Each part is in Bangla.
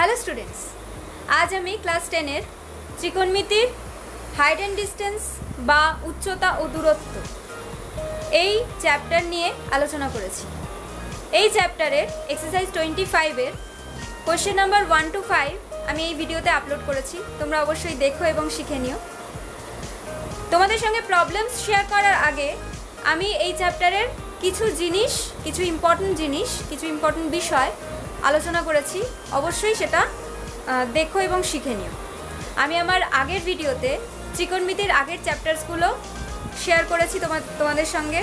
হ্যালো স্টুডেন্টস, আজ আমি ক্লাস 10-এর ত্রিকোণমিতির হাইট অ্যান্ড ডিস্টেন্স বা উচ্চতা ও দূরত্ব এই চ্যাপ্টার নিয়ে আলোচনা করেছি। এই চ্যাপ্টারের এক্সারসাইজ 25-এর কোয়েশ্চেন নাম্বার 1 to 5 আমি এই ভিডিওতে আপলোড করেছি। তোমরা অবশ্যই দেখো এবং শিখে নিও। তোমাদের সঙ্গে প্রবলেমস শেয়ার করার আগে আমি এই চ্যাপ্টারের কিছু ইম্পর্টেন্ট বিষয় আলোচনা করেছি। অবশ্যই সেটা দেখো এবং শিখে নিও। আমি আমার আগের ভিডিওতে ত্রিকোণমিতির আগের চ্যাপ্টারসগুলো শেয়ার করেছি তোমাদের সঙ্গে।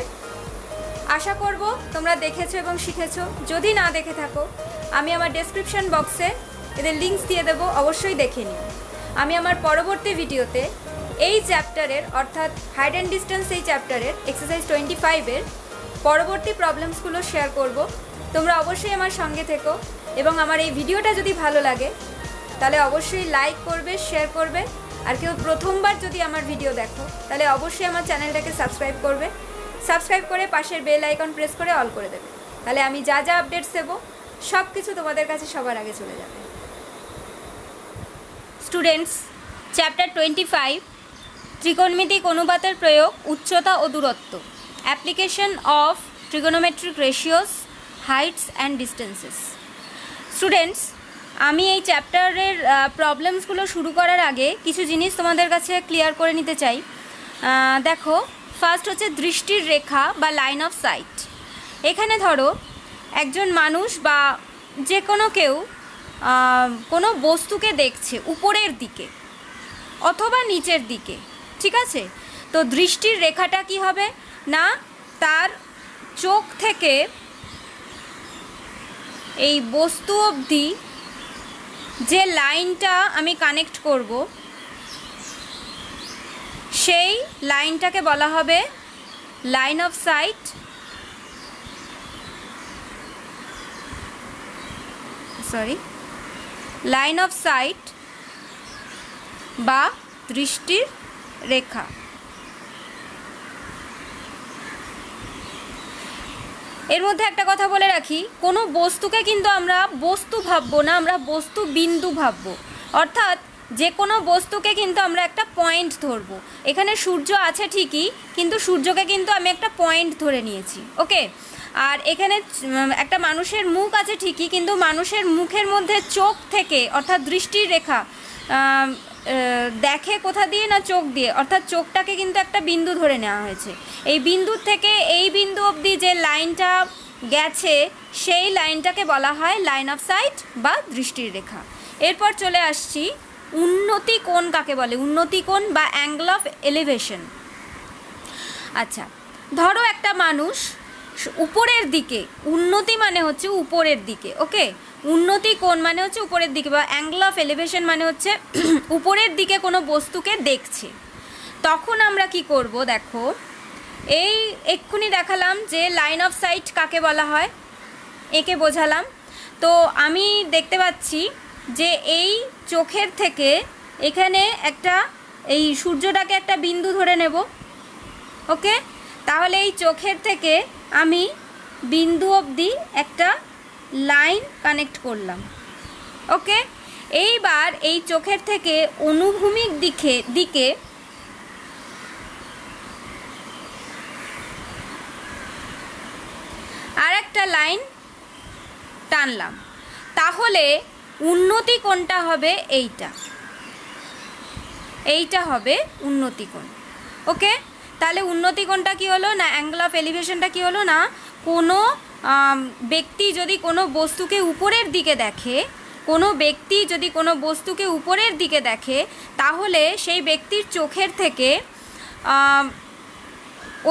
আশা করব তোমরা দেখেছো এবং শিখেছো। যদি না দেখে থাকো, আমি আমার ডেসক্রিপশন বক্সে এদের লিঙ্কস দিয়ে দেবো, অবশ্যই দেখে নিও। আমি আমার পরবর্তী ভিডিওতে এই চ্যাপ্টারের অর্থাৎ হাইট অ্যান্ড ডিস্টেন্স এই চ্যাপ্টারের এক্সারসাইজ 25-এর পরবর্তী প্রবলেমসগুলো শেয়ার করব। তোমরা অবশ্যই আমার সঙ্গে থেকো এবং আমার এই ভিডিওটা যদি ভালো লাগে তাহলে অবশ্যই লাইক করবে, শেয়ার করবে। আর কেউ প্রথমবার যদি আমার ভিডিও দেখো তাহলে অবশ্যই আমার চ্যানেলটাকে সাবস্ক্রাইব করে পাশের বেল আইকন প্রেস করে অল করে দেবে। তাহলে আমি যা আপডেটস দেবো সব কিছু তোমাদের কাছে সবার আগে চলে যাবে। স্টুডেন্টস, চ্যাপ্টার 25 ত্রিকোণমিতিক অনুপাতের প্রয়োগ, উচ্চতা ও দূরত্ব, application of trigonometric ratios, Heights and distances. Students, আমি এই চ্যাপ্টারের প্রবলেমসগুলো শুরু করার আগে কিছু জিনিস তোমাদের কাছে ক্লিয়ার করে নিতে চাই। দেখো, ফার্স্ট হচ্ছে দৃষ্টির রেখা বা লাইন অফ সাইট। এখানে ধরো একজন মানুষ বা যে কোনো কেউ কোনো বস্তুকে দেখছে উপরের দিকে অথবা নিচের দিকে, ঠিক আছে? তো দৃষ্টির রেখাটা কি হবে না, তার চোখ থেকে এই বস্তু অবধি যে লাইনটা আমি কানেক্ট করব সেই লাইনটাকে বলা হবে লাইন অফ সাইট বা দৃষ্টির রেখা। এর মধ্যে একটা কথা বলে রাখি, কোনো বস্তুকে কিন্তু আমরা বস্তু ভাববো না, আমরা বস্তু বিন্দু ভাববো। অর্থাৎ যে কোনো বস্তুকে কিন্তু আমরা একটা পয়েন্ট ধরবো। এখানে সূর্য আছে ঠিকই, কিন্তু সূর্যকে কিন্তু আমি একটা পয়েন্ট ধরে নিয়েছি, ওকে? আর এখানে একটা মানুষের মুখ আছে ঠিকই, কিন্তু মানুষের মুখের মধ্যে চোখ থেকে অর্থাৎ দৃষ্টির রেখা দেখে কোথা দিয়ে না, চোখ দিয়ে। অর্থাৎ চোখটাকে কিন্তু একটা বিন্দু ধরে নেওয়া হয়েছে। এই বিন্দুর থেকে এই বিন্দু অবধি যে লাইনটা গেছে সেই লাইনটাকে বলা হয় লাইন অফ সাইট বা দৃষ্টির রেখা। এরপর চলে আসছি উন্নতি কোণ কাকে বলে, উন্নতি কোণ বা অ্যাঙ্গেল অফ এলিভেশন। আচ্ছা, ধরো একটা মানুষ উপরের দিকে, উন্নতি মানে হচ্ছে উপরের দিকে, ওকে? উন্নতি কোণ মানে হচ্ছে উপরের দিকে, বা অ্যাঙ্গেল অফ এলিভেশন মানে হচ্ছে উপরের দিকে কোনো বস্তুকে দেখছে। তখন আমরা কি করব, দেখো এই এক্ষুনি দেখালাম যে লাইন অফ সাইট কাকে বলা হয়, একে বোঝালাম। তো আমি দেখতে পাচ্ছি যে এই চোখের থেকে এখানে একটা এই সূর্যটাকে একটা বিন্দু ধরে নেব, ওকে? তাহলে এই চোখের থেকে আমি বিন্দু অবধি একটা লাইন কানেক্ট করলাম, ওকে? এইবার এই চোখের থেকে অনুভূমিক দিকে আর একটা লাইন টানলাম। তাহলে উন্নতি কোণটা হবে এইটা হবে উন্নতি কোণ, ওকে? তাহলে উন্নতি কোণটা কী হলো না, অ্যাঙ্গেল অফ এলিভেশনটা কী হলো না, কোনো ব্যক্তি যদি কোনো বস্তুকে উপরের দিকে দেখে, তাহলে সেই ব্যক্তির চোখের থেকে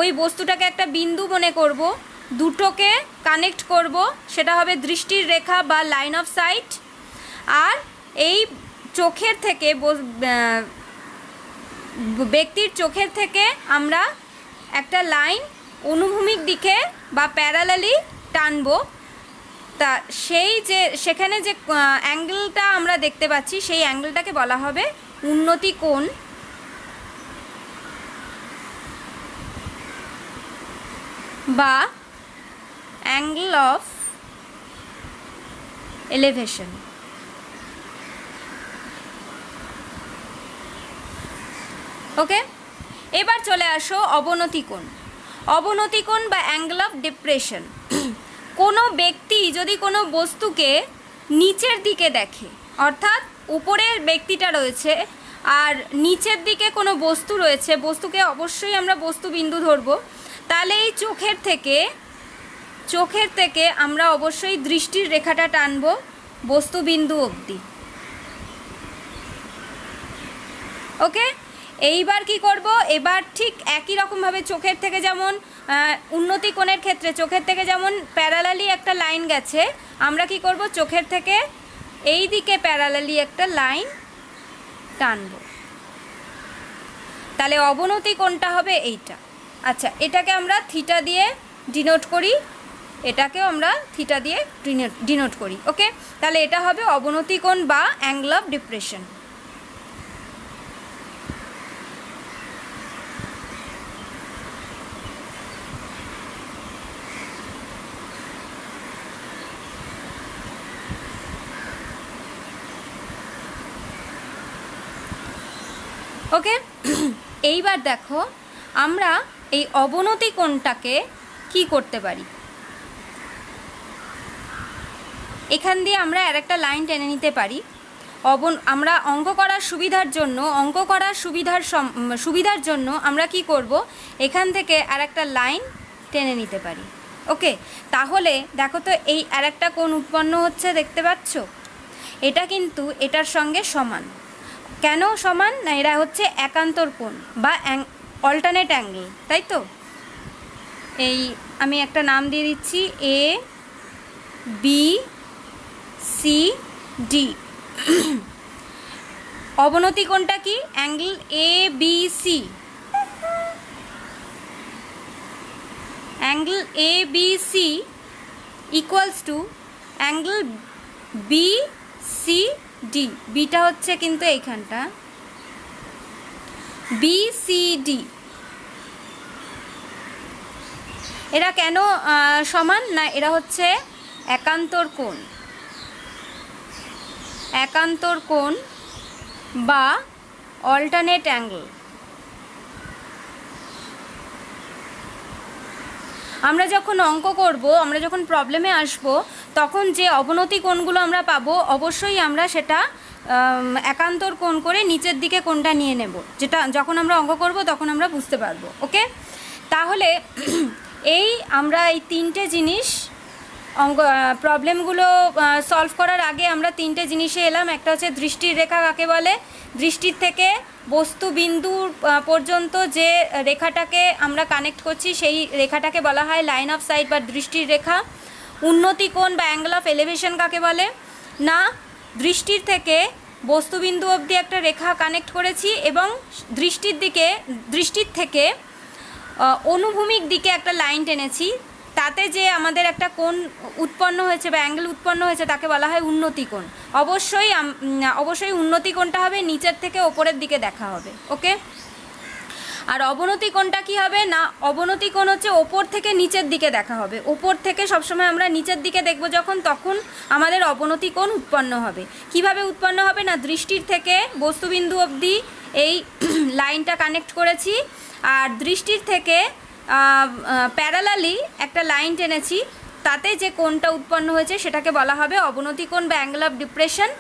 ওই বস্তুটাকে একটা বিন্দু মনে করব, দুটোকে কানেক্ট করব, সেটা হবে দৃষ্টির রেখা বা লাইন অফ সাইট। আর এই চোখের থেকে ব্যক্তির চোখের থেকে আমরা একটা লাইন অনুভূমিক দিকে বা প্যারালালি টানবো। তা সেখানে যে অ্যাঙ্গেলটা আমরা দেখতে পাচ্ছি সেই অ্যাঙ্গেলটাকে বলা হবে উন্নতি কোণ বা অ্যাঙ্গেল অফ এলিভেশন। ওকে, এবার চলে আসো অবনতি কোণ। অবনতি কোণ বা অ্যাঙ্গেল অফ ডিপ্রেশন। কোনো ব্যক্তি যদি কোনো বস্তুকে নিচের দিকে দেখে, অর্থাৎ উপরের ব্যক্তিটা রয়েছে আর নিচের দিকে কোনো বস্তু রয়েছে, বস্তুকে অবশ্যই আমরা বস্তু বিন্দু ধরবো, তাহলে এই চোখের থেকে আমরা অবশ্যই দৃষ্টির রেখাটা টানবো বস্তু বিন্দু অবধি। ওকে, এইবার কি করব, এবার ঠিক একই রকমভাবে চোখের থেকে যেমন উন্নতি কোণের ক্ষেত্রে চোখের থেকে যেমন প্যারালালি একটা লাইন গেছে, আমরা কি করব, চোখের থেকে এই দিকে প্যারালালি একটা লাইন টানব, তাহলে অবনতি কোণটা হবে এইটা। আচ্ছা, এটাকে আমরা থিটা দিয়ে ডিনোট করি, এটাকেও আমরা থিটা দিয়ে ডিনোট করি। ওকে, তাহলে এটা হবে অবনতি কোণ বা অ্যাঙ্গেল অফ ডিপ্রেশন। ওকে, এইবার দেখো আমরা এই অবনতি কোণটাকে কি করতে পারি, এখান দিয়ে আমরা আরেকটা লাইন টেনে নিতে পারি। আমরা অঙ্ক করার সুবিধার জন্য আমরা কি করব, এখান থেকে আরেকটা লাইন টেনে নিতে পারি। ওকে, তাহলে দেখো তো এই আরেকটা কোণ উৎপন্ন হচ্ছে, দেখতে পাচ্ছ, এটা কিন্তু এটার সঙ্গে সমান। কেন সমান না, এরা হচ্ছে একান্তর কোণ বা অল্টারনেট অ্যাঙ্গেল, তাই তো। এই আমি একটা নাম দিয়ে দিচ্ছি, এ বি সি ডি। অবনতি কোণটা কি, angle A B C, angle A B C equals to angle B C D. Beta হচ্ছে কিন্তু এইখানটা বি সি ডি। এরা কেন সমান না, এরা হচ্ছে একান্তর কোণ বা অল্টারনেট অ্যাঙ্গেল। আমরা যখন অঙ্ক করব, আমরা যখন প্রবলেমে আসব, তখন যে অবনতি কোণগুলো আমরা পাবো, অবশ্যই আমরা সেটা একান্তর কোণ করে নিচের দিকে কোণটা নিয়ে নেব, যেটা যখন আমরা অঙ্ক করব তখন আমরা বুঝতে পারবো। ওকে, তাহলে আমরা এই তিনটে জিনিস প্রবলেমগুলো সলভ করার আগে আমরা তিনটে জিনিসে এলাম। একটা হচ্ছে দৃষ্টির রেখা কাকে বলে, দৃষ্টির থেকে বস্তু বিন্দু পর্যন্ত যে রেখাটাকে আমরা কানেক্ট করছি সেই রেখাটাকে বলা হয় লাইন অফ সাইট বা দৃষ্টির রেখা। উন্নতি কোণ বা অ্যাঙ্গেল অফ এলিভেশন কাকে বলে না, দৃষ্টির থেকে বস্তুবিন্দু অবধি একটা রেখা কানেক্ট করেছি এবং দৃষ্টির থেকে অনুভূমিক দিকে একটা লাইন টেনেছি, তাতে যে আমাদের একটা কোণ উৎপন্ন হয়েছে বা অ্যাঙ্গেল উৎপন্ন হয়েছে তাকে বলা হয় উন্নতি কোণ। অবশ্যই উন্নতি কোণটা হবে নিচের থেকে ওপরের দিকে দেখা হবে। ওকে, আর অবনতি কোণটা কী হবে না, অবনতি কোণ হচ্ছে ওপর থেকে নিচের দিকে দেখা হবে। ওপর থেকে সবসময় আমরা নিচের দিকে দেখব যখন, তখন আমাদের অবনতি কোণ উৎপন্ন হবে। কিভাবে উৎপন্ন হবে না, দৃষ্টির থেকে বস্তুবিন্দু অবধি এই লাইনটা কানেক্ট করেছি আর দৃষ্টির থেকে প্যারালালি একটা লাইন টেনেছি, তাতে যে কোণটা উৎপন্ন হয়েছে সেটাকে বলা হবে অবনতি কোণ বা অ্যাঙ্গেল অফ ডিপ্রেশন।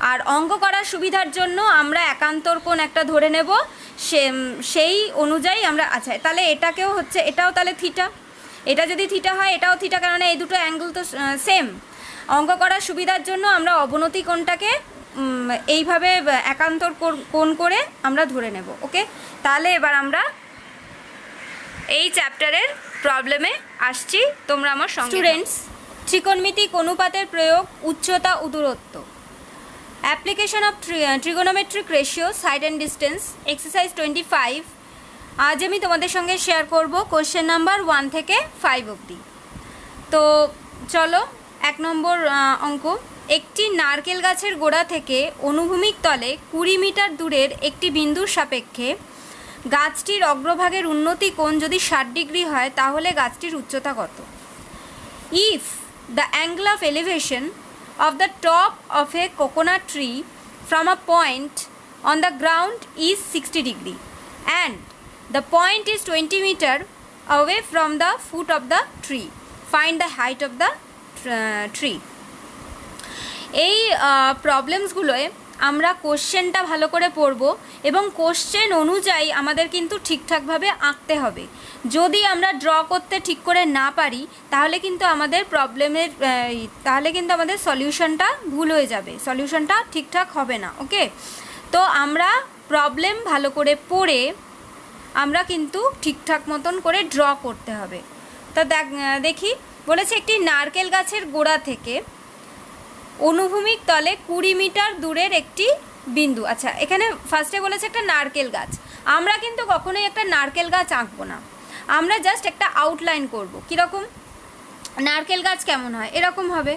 আর অঙ্ক করার সুবিধার জন্য আমরা একান্তর কোণ একটা ধরে নেব, সেই অনুযায়ী আমরা, আচ্ছা তাহলে এটাও তাহলে থিটা, এটা যদি থিটা হয় এটাও থিটা, কেননা এই দুটো অ্যাঙ্গেল তো সেম। অঙ্ক করার সুবিধার জন্য আমরা অবনতি কোণটাকে এইভাবে একান্তর কোণ করে আমরা ধরে নেব। ওকে, তাহলে এবার আমরা এই চ্যাপ্টারের প্রবলেমে আসছি, তোমরা আমার সঙ্গে। স্টুডেন্টস, ত্রিকোণমিতিক অনুপাতের প্রয়োগ, উচ্চতা ও দূরত্ব, application of trigonometric ratio, side and distance, exercise 25। আজ আমি তোমাদের সঙ্গে শেয়ার করব কোশ্চেন নাম্বার 1 থেকে 5 অবধি। তো চলো, 1 নম্বর অঙ্ক। একটি নারকেল গাছের গোড়া থেকে অনুভূমিক তলে 20 মিটার দূরের একটি বিন্দুর সাপেক্ষে গাছটির অগ্রভাগের উন্নতি কোণ যদি 60 ডিগ্রি হয়, তাহলে গাছটির উচ্চতা কত? If the angle of elevation of the top of a coconut tree from a point on the ground is 60 degree and the point is 20 meter away from the foot of the tree. Find the height of the tree. এই প্রবলেমসগুলোয় আমরা কোশ্চেনটা ভালো করে পড়ব এবং কোশ্চেন অনুযায়ী আমাদের কিন্তু ঠিকঠাকভাবে আঁকতে হবে। যদি আমরা ড্র করতে ঠিক করে না পারি তাহলে কিন্তু আমাদের সলিউশনটা ভুল হয়ে যাবে, সলিউশনটা ঠিকঠাক হবে না। ওকে, তো আমরা প্রবলেম ভালো করে পড়ে আমরা কিন্তু ঠিকঠাক মতন করে ড্র করতে হবে। তো দেখি বলেছে একটি নারকেল গাছের গোড়া থেকে অনুভূমিক তলে 20 মিটার দূরের একটি বিন্দু। আচ্ছা, এখানে ফার্স্টে বলেছে একটা নারকেল গাছ। আমরা কিন্তু কখনোই একটা নারকেল গাছ আঁকবো না, আমরা জাস্ট একটা আউটলাইন করব। কীরকম নারকেল গাছ কেমন হয়, এরকম হবে।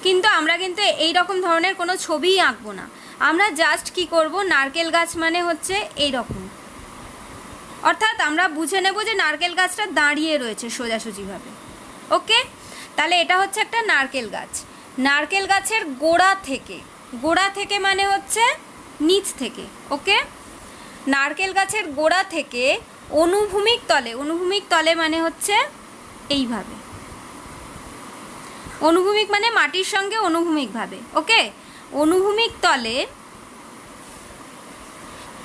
কিন্তু আমরা কিন্তু এই রকম ধরনের কোনো ছবিই আঁকবো না, আমরা জাস্ট কি করব, নারকেল গাছ মানে হচ্ছে এই রকম, অর্থাৎ আমরা বুঝে নেব যে নারকেল গাছটা দাঁড়িয়ে রয়েছে সোজাসুজিভাবে। ওকে, তাহলে এটা হচ্ছে একটা নারকেল গাছ। নারকেল গাছের গোড়া থেকে মানে হচ্ছে নিচ থেকে। ওকে, নারকেল গাছের গোড়া থেকে অনুভূমিক তলে মানে হচ্ছে এইভাবে, অনুভূমিক মানে মাটির সঙ্গে অনুভূমিকভাবে। ওকে, অনুভূমিক তলে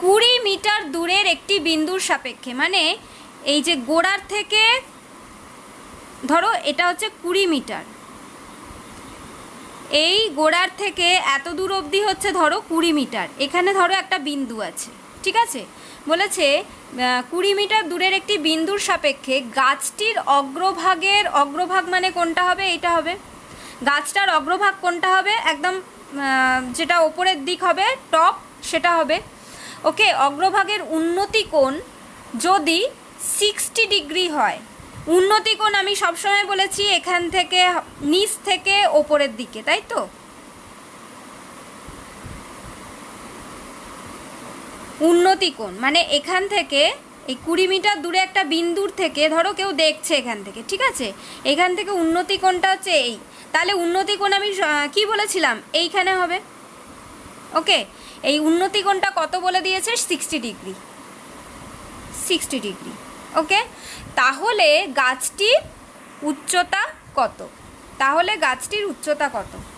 20 মিটার দূরের একটি বিন্দুর সাপেক্ষে, মানে এই যে গোড়ার থেকে ধরো এটা হচ্ছে 20 মিটার, এই গোড়ার থেকে এত দূর অবধি হচ্ছে ধরো 20 মিটার, এখানে ধরো একটা বিন্দু আছে, ঠিক আছে। বলেছে 20 মিটার দূরের একটি বিন্দুর সাপেক্ষে গাছটির অগ্রভাগ মানে কোনটা হবে, এইটা হবে। গাছটার অগ্রভাগ কোনটা হবে, একদম যেটা ওপরের দিক হবে, টপ, সেটা হবে। ওকে, অগ্রভাগের উন্নতি কোণ যদি 60 ডিগ্রি হয়, উন্নতি কোণ আমি সবসময় বলেছি এখান থেকে নিচ থেকে ওপরের দিকে, তাই তো। উন্নতি কোণ মানে এখান থেকে এই 20 মিটার দূরে একটা বিন্দুর থেকে ধরো কেউ দেখছে এখান থেকে, ঠিক আছে, এখান থেকে উন্নতি কোণটা হচ্ছে এই, তাহলে উন্নতি কোণ আমি কি বলেছিলাম, এইখানে হবে। ওকে, এই উন্নতি কোণটা কত বলে দিয়েছে, 60 ডিগ্রি। ওকে, তাহলে গাছটির উচ্চতা কত,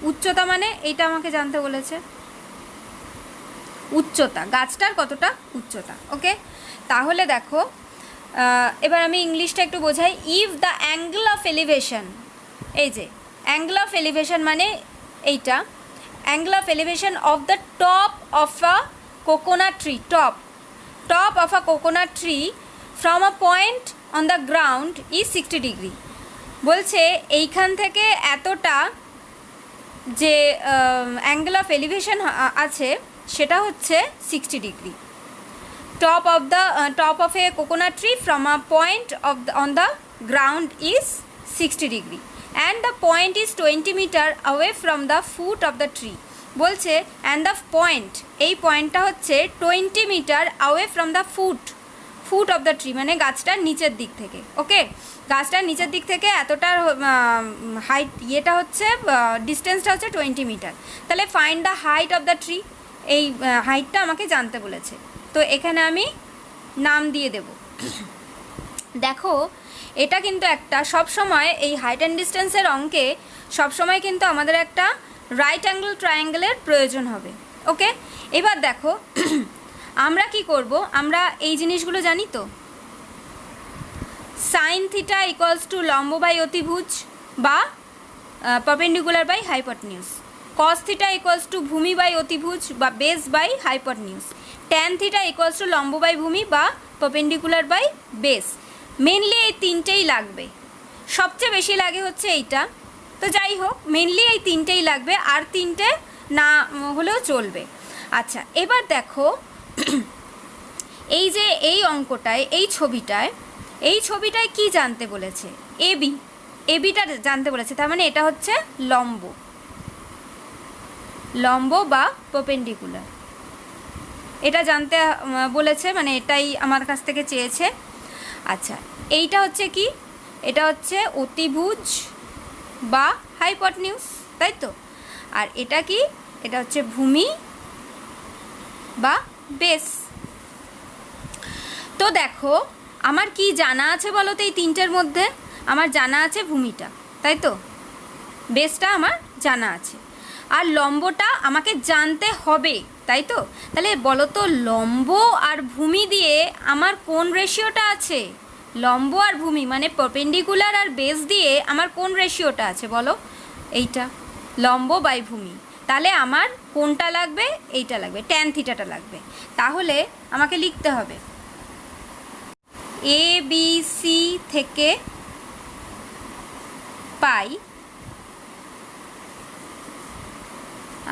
উচ্চতা মানে এইটা আমাকে জানতে বলেছে, উচ্চতা, গাছটার কতটা উচ্চতা। ওকে, তাহলে দেখো এবার আমি ইংলিশটা একটু বোঝাই। If the angle of elevation, এই যে অ্যাঙ্গেল অফ এলিভেশন মানে এইটা, angle of elevation of the top of a coconut tree, top of a coconut tree from a point on the ground is 60 degree. বলছে এইখান থেকে এতটা যে অ্যাঙ্গেল অফ এলিভেশন আছে সেটা হচ্ছে 60 degree. top of a coconut tree from a point on the ground is 60 degree and the point is 20 meter away from the foot of the tree. বলছে and the point, এই পয়েন্টটা হচ্ছে 20 metre away from the foot of the tree, মানে গাছটার নিচের দিক থেকে। ওকে, গাছটার নিচের দিক থেকে এতটার হাইট, ইয়েটা হচ্ছে ডিস্টেন্সটা হচ্ছে 20 মিটার। তাহলে find the height of the tree, এই হাইটটা আমাকে জানতে বলেছে, তো এখানে আমি নাম দিয়ে দেব। দেখো এটা কিন্তু একটা সবসময় এই হাইট অ্যান্ড ডিস্টেন্সের অঙ্কে সবসময় কিন্তু আমাদের একটা রাইট অ্যাঙ্গেল ট্রায়াঙ্গেলের প্রয়োজন হবে। ওকে, এবার দেখো আমরা কি করব, আমরা এই জিনিসগুলো জানি তো, সাইন থিটা ইকুয়ালস টু লম্ব বাই অতিভুজ বা perpendicular by hypotenuse, cos theta equals to ভূমি বাই অতিভুজ বা base by hypotenuse, tan theta equals to লম্ব বাই ভূমি বা পারপেন্ডিকুলার বাই বেস। মেনলি এই তিনটেই লাগবে, সবচেয়ে বেশি লাগে হচ্ছে এইটা, তো যাই হোক মেনলি এই তিনটেই লাগবে, আর তিনটে না হলেও চলবে। আচ্ছা, এবার দেখো এই যে এই অঙ্কটায় এই ছবিটায় কি জানতে বলেছে, এবিটা জানতে বলেছে, তার মানে এটা হচ্ছে লম্ব বা পারপেন্ডিকুলার, এটা জানতে বলেছে, মানে এটাই আমার কাছ থেকে চেয়েছে। আচ্ছা, এইটা হচ্ছে কি, এটা হচ্ছে অতিভুজ বা হাইপোটেনিউস, তাই তো। আর এটা কি, এটা হচ্ছে ভূমি বা বেস। তো দেখো আমার কি জানা আছে বলো তো, এই তিনটের মধ্যে আমার জানা আছে ভূমিটা, তাই তো, বেসটা আমার জানা আছে, আর লম্বটা আমাকে জানতে হবে, তাই তো। তাহলে বলো তো লম্ব আর ভূমি দিয়ে আমার কোন রেশিওটা আছে, লম্ব আর ভূমি মানে পারপেন্ডিকুলার আর বেস দিয়ে আমার কোন রেশিওটা আছে বলো, এইটা লম্ব বাই ভূমি। তাহলে আমার কোনটা লাগবে, এইটা লাগবে, ট্যান থিটাটা লাগবে। তাহলে আমাকে লিখতে হবে এ বি সি থেকে পাই,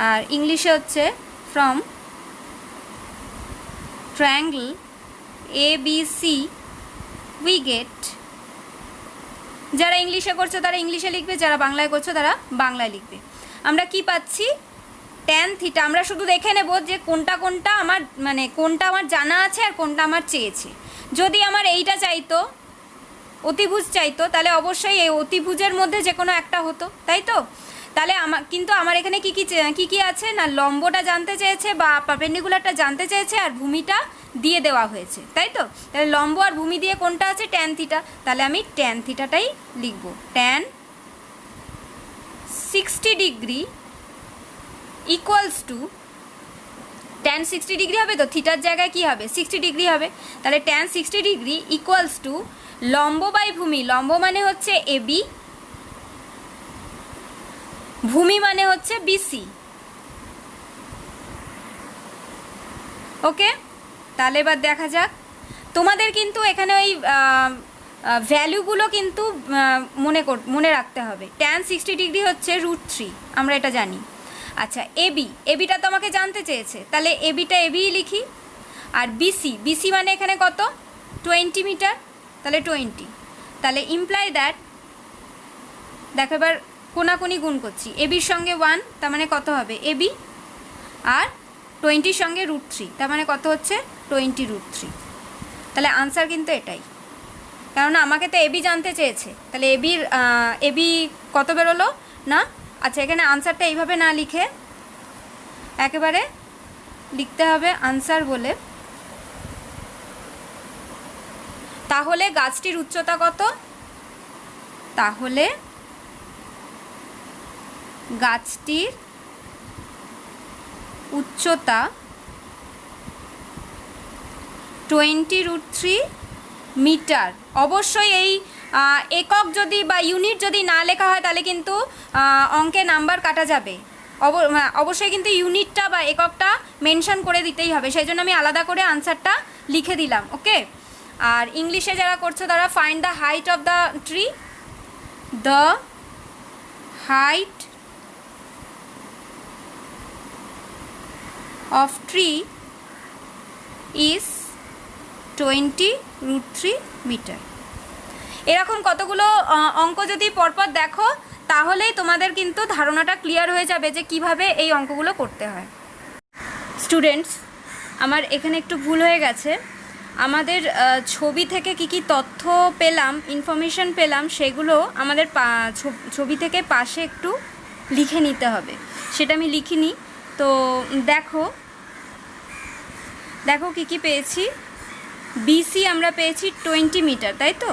আর ইংলিশে হচ্ছে from triangle A B C we get, যারা ইংলিশে করছো তারা ইংলিশে লিখবে, যারা বাংলায় করছো তারা বাংলায় লিখবে। আমরা কি পাচ্ছি, ট্যান থিটা। আমরা শুধু দেখে নেব যে কোনটা কোনটা আমার মানে কোনটা আমার জানা আছে আর কোনটা আমার চেয়েছে। যদি আমার এইটা চাইতো, অতিভুজ চাইতো, তাহলে অবশ্যই এই অতিভুজের মধ্যে যে কোনো একটা হতো, তাই তো। তাহলে কিন্তু আমার এখানে কী কী আছে না, লম্বটা জানতে চেয়েছে বা পারপেন্ডিকুলারটা জানতে চেয়েছে আর ভূমিটা দিয়ে দেওয়া হয়েছে, তাই তো। তাহলে লম্ব আর ভূমি দিয়ে কোনটা আছে, ট্যান থিটা। তাহলে আমি ট্যান থিটাটাই লিখব, tan 60 degree equals two, tan 60 degree হবে তো, থিটার জায়গায় কি হবে 60 ডিগ্রি হবে। তাহলে ট্যান 60 ডিগ্রি ইকুয়ালস টু লম্ব বাই ভূমি, লম্ব মানে হচ্ছে এবি, ভূমি মানে হচ্ছে বিসি। ওকে, তাহলে এবার দেখা যাক। তোমাদের কিন্তু এখানে ওই ভ্যালুগুলো কিন্তু মনে রাখতে হবে। ট্যান 60 ডিগ্রি হচ্ছে √3, আমরা এটা জানি। আচ্ছা, এবিটা তো আমাকে জানতে চেয়েছে, তাহলে এবিটা এবিই লিখি। আর বিসি মানে এখানে কত, 20 মিটার, তাহলে 20। তাহলে ইমপ্লাই দ্যাট, দেখো এবার কোনাকুনি গুণ করছি, এবির সঙ্গে 1 তার মানে কত হবে এবি, আর 20-র সঙ্গে √3 তার মানে কত হচ্ছে 20√3। তাহলে আনসার কিন্তু এটাই, কেননা আমাকে তো এবি জানতে চেয়েছে। তাহলে এবি কত বেরোলো না। আচ্ছা, এখানে আনসারটা এইভাবে না লিখে একেবারে লিখতে হবে আনসার বলে। তাহলে গাছটির উচ্চতা কত, তাহলে গাছটির উচ্চতা 20√3 মিটার। অবশ্যই এই একক যদি বা ইউনিট যদি না লেখা হয় তাহলে কিন্তু অঙ্কে নাম্বার কাটা যাবে। অবশ্যই কিন্তু ইউনিটটা বা এককটা মেনশন করে দিতেই হবে, সেই জন্য আমি আলাদা করে আনসারটা লিখে দিলাম। ওকে, আর ইংলিশে যারা করছো তারা find the height of the tree, the height of tree is 20√3 metre. এরকম কতগুলো অঙ্ক যদি পরপর দেখো তাহলেই তোমাদের কিন্তু ধারণাটা ক্লিয়ার হয়ে যাবে যে কিভাবে এই অঙ্কগুলো করতে হয়। স্টুডেন্টস, আমার এখানে একটু ভুল হয়ে গেছে। আমাদের ছবি থেকে কি তথ্য পেলাম, ইনফরমেশন পেলাম, সেগুলো আমাদের ছবি থেকে পাশে একটু লিখে নিতে হবে। সেটা আমি লিখিনি। তো দেখো কি পেয়েছি। বিসি আমরা পেয়েছি 20 মিটার, তাই তো।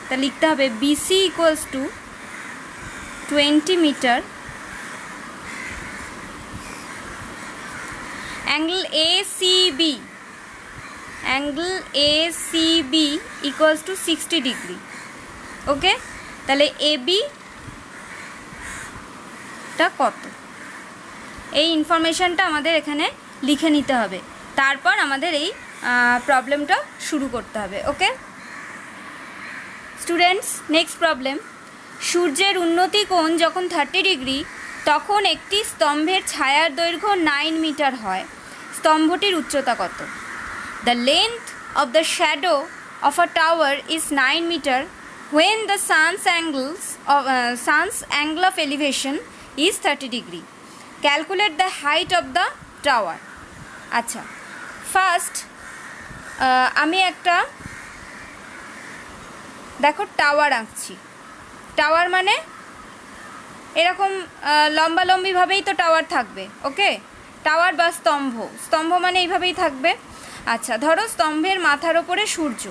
তা লিখতে হবে BC equals to 20 meter, angle ACB equals to 60 degree. Okay, তাহলে ABটা কত, এই ইনফরমেশানটা আমাদের এখানে লিখে নিতে হবে। তারপর আমাদের এই প্রবলেমটা শুরু করতে হবে। Okay students, next problem. সূর্যের উন্নতি কোণ যখন 30 ডিগ্রি তখন একটি স্তম্ভের ছায়ার দৈর্ঘ্য 9 মিটার হয়। স্তম্ভটির উচ্চতা কত? The length of the shadow of a tower is 9 metre when the sun's angle of elevation is 30 degree. Calculate the height of the tower. আচ্ছা, ফার্স্ট আমি একটা দেখো টাওয়ার আঁকছি। টাওয়ার মানে এরকম লম্বালম্বিভাবেই তো টাওয়ার থাকবে। ওকে, টাওয়ার বা স্তম্ভ, স্তম্ভ মানে এইভাবেই থাকবে। আচ্ছা ধরো স্তম্ভের মাথার ওপরে সূর্য,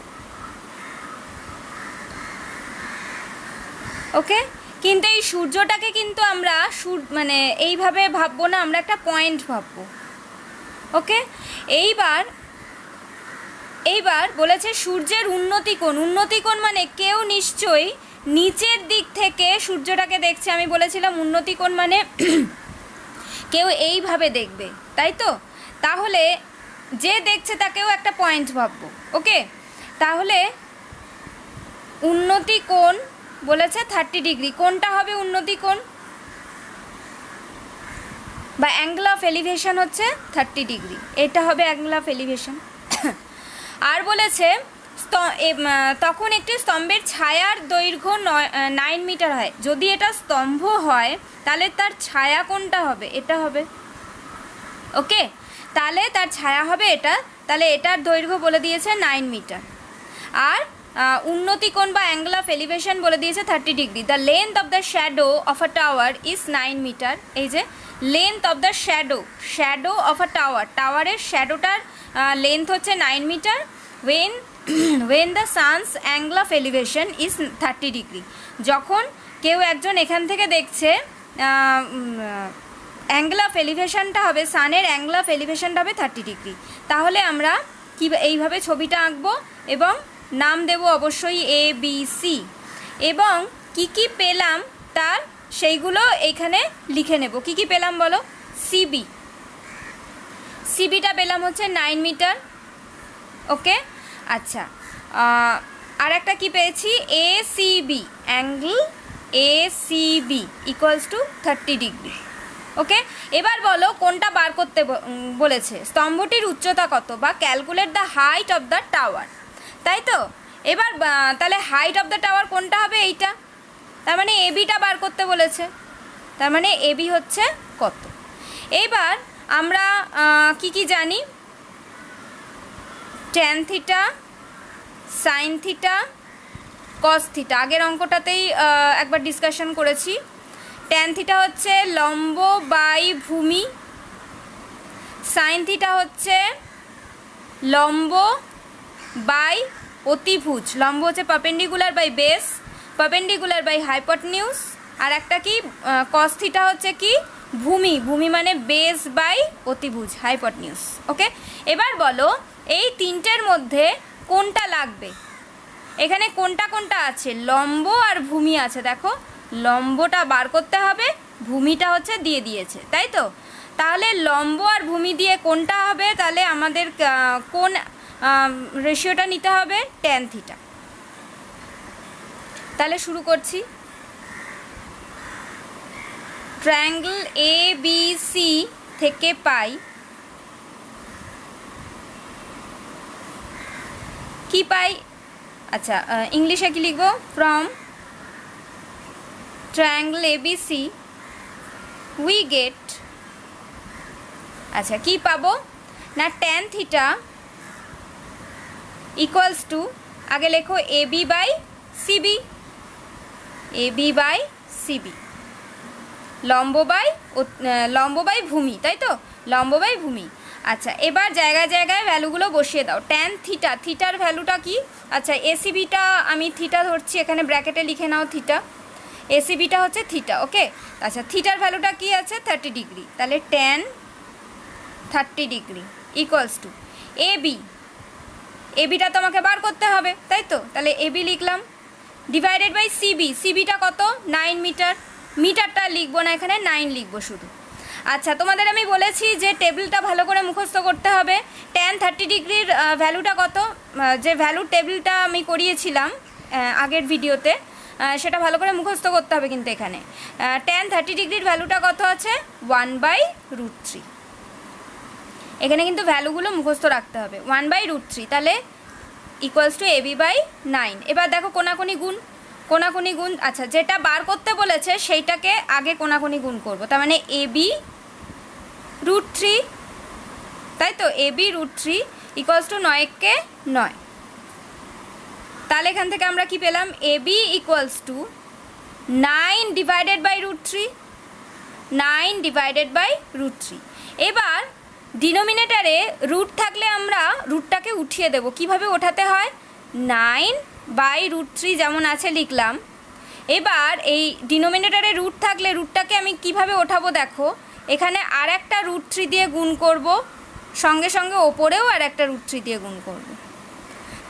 ওকে। কিন্তু এই সূর্যটাকে কিন্তু আমরা মানে এইভাবে ভাববো না, আমরা একটা পয়েন্ট ভাববো, ওকে। এইবার বলেছে সূর্যের উন্নতি কোণ। উন্নতি কোণ মানে কেউ নিশ্চয়ই নিচের দিক থেকে সূর্যটাকে দেখছে, আমি বলেছিলাম উন্নতি কোণ মানে কেউ এইভাবে দেখবে, তাই তো? তাহলে যে দেখছে তাকেও একটা পয়েন্ট ভাববো, ওকে। তাহলে উন্নতি কোণ বলেছে 30 ডিগ্রি, কোনটা হবে উন্নতি কোণ বা অ্যাঙ্গেল অফ এলিভেশন হচ্ছে 30 ডিগ্রি, এটা হবে অ্যাঙ্গেল অফ এলিভেশন। আর বলেছে তখন একটি স্তম্ভের ছায়ার দৈর্ঘ্য 9 মিটার হয়। যদি এটা স্তম্ভ হয় তাহলে তার ছায়া কোনটা হবে? এটা হবে, ওকে। তাহলে তার ছায়া হবে এটা, তাহলে এটার দৈর্ঘ্য বলে দিয়েছে 9 মিটার। আর উন্নতি কোণ বা অ্যাঙ্গেল অফ এলিভেশন বলে দিয়েছে 30 degree. The length of the shadow of a tower is 9 metre. এই যে length of the shadow of a tower, টাওয়ারের শ্যাডোটার লেন্থ হচ্ছে 9 metre. when the sun's angle of elevation is 30 degree, যখন কেউ একজন এখান থেকে দেখছে অ্যাঙ্গেল অফ এলিভেশনটা হবে, সানের অ্যাঙ্গেল অফ এলিভেশনটা হবে 30 ডিগ্রি। তাহলে আমরা কি এইভাবে ছবিটা আঁকবো এবং নাম দেব অবশ্যই ABC, এবং কি কি পেলাম তার সেইগুলো এইখানে লিখে নেব। কি কি পেলাম বলো? সিবিটা পেলাম হচ্ছে 9 মিটার, ওকে। আচ্ছা আর একটা কি পেয়েছি? ACB, angle ACB equals to 30 degree, okay. এবার বলো কোনটা বার করতে বলেছে, স্তম্ভটির উচ্চতা কত বা calculate the height of the tower, তাই তো? এবার তাহলে হাইট অফ দ্য টাওয়ার কোনটা হবে? এইটা, তার মানে ABটা বার করতে বলেছে, তার মানে AB হচ্ছে কত। এইবার আমরা কি কি জানি? Tan theta, sine theta, cos theta, আগের অঙ্কটাতেই একবার ডিসকাশন করেছি। ট্যান থিটা হচ্ছে লম্ব বাই ভূমি, সাইন থিটা হচ্ছে লম্ব বাই অতিভুজ, লম্ব হচ্ছে perpendicular by base, perpendicular by hypotenuse, আর একটা কি কস থিটা হচ্ছে কি ভূমি মানে বেস বাই অতিভুজ হাইপোটেনিউজ, ওকে। এবার বলো এই তিনটের মধ্যে কোনটা লাগবে? এখানে কোনটা কোনটা আছে? লম্ব আর ভূমি আছে, দেখো লম্বটা বার করতে হবে, ভূমিটা হচ্ছে দিয়ে দিয়েছে, তাই তো? তাহলে লম্ব আর ভূমি দিয়ে কোনটা হবে? তাহলে আমাদের কোন রেশিওটা নিতে হবে? Tan theta. তাহলে শুরু করছি। ট্রায়াঙ্গেল ABC থেকে পাই কি পাই? আচ্ছা ইংলিশে কি লিখবো? From triangle ABC we get, আচ্ছা কি পাবো না, ট্যান থিটা ইকুয়ালস টু, আগে লেখো AB বাই সিবি, লম্ব বাই ভূমি, তাই তো? লম্ব বাই ভূমি। আচ্ছা এবার জায়গায় জায়গায় ভ্যালুগুলো বসিয়ে দাও। ট্যান থিটার ভ্যালুটা কি? আচ্ছা ACBটা আমি থিটা ধরছি, এখানে ব্র্যাকেটে লিখে নাও থিটা, ACBটা হচ্ছে থিটা, ওকে। আচ্ছা থিটার ভ্যালুটা কি আছে? 30 ডিগ্রি, তাহলে ট্যান 30 ডিগ্রি ইকুয়ালস টু ABটা তো আমাকে বার করতে হবে, তাই তো? তাহলে AB লিখলাম, ডিভাইডেড বাই সিবিটা কত? 9 মিটার, মিটারটা লিখবো না এখানে, 9 লিখবো শুধু। আচ্ছা তোমাদের আমি বলেছি যে টেবিলটা ভালো করে মুখস্থ করতে হবে। ট্যান 30 ডিগ্রির ভ্যালুটা কত, যে ভ্যালুর টেবিলটা আমি করিয়েছিলাম আগের ভিডিওতে, সেটা ভালো করে মুখস্থ করতে হবে। কিন্তু এখানে ট্যান 30 ডিগ্রির ভ্যালুটা কত আছে? 1/√3। এখানে কিন্তু ভ্যালুগুলো মুখস্থ রাখতে হবে, 1/√3, তাহলে ইকুয়ালস টু AB/9। এবার দেখো কোনাকুনি গুণ, আচ্ছা যেটা বার করতে বলেছে সেইটাকে আগে কোনাকুনি গুণ করব, তার মানে AB√3, তাই তো? AB√3 equals to 9কে 9। তাহলে এখান থেকে আমরা কি পেলাম? AB equals to 9 divided by √3, 9 divided by √3। এবার ডিনোমিনেটারে রুট থাকলে আমরা রুটটাকে উঠিয়ে দেব। কিভাবে ওঠাতে হয়? 9 বাই √3 যেমন আছে লিখলাম। এবার এই ডিনোমিনেটারে রুট থাকলে রুটটাকে আমি কিভাবে ওঠাবো দেখো, এখানে আর একটা √3 দিয়ে গুণ করব, সঙ্গে সঙ্গে ওপরেও আর একটা √3 দিয়ে গুণ করব।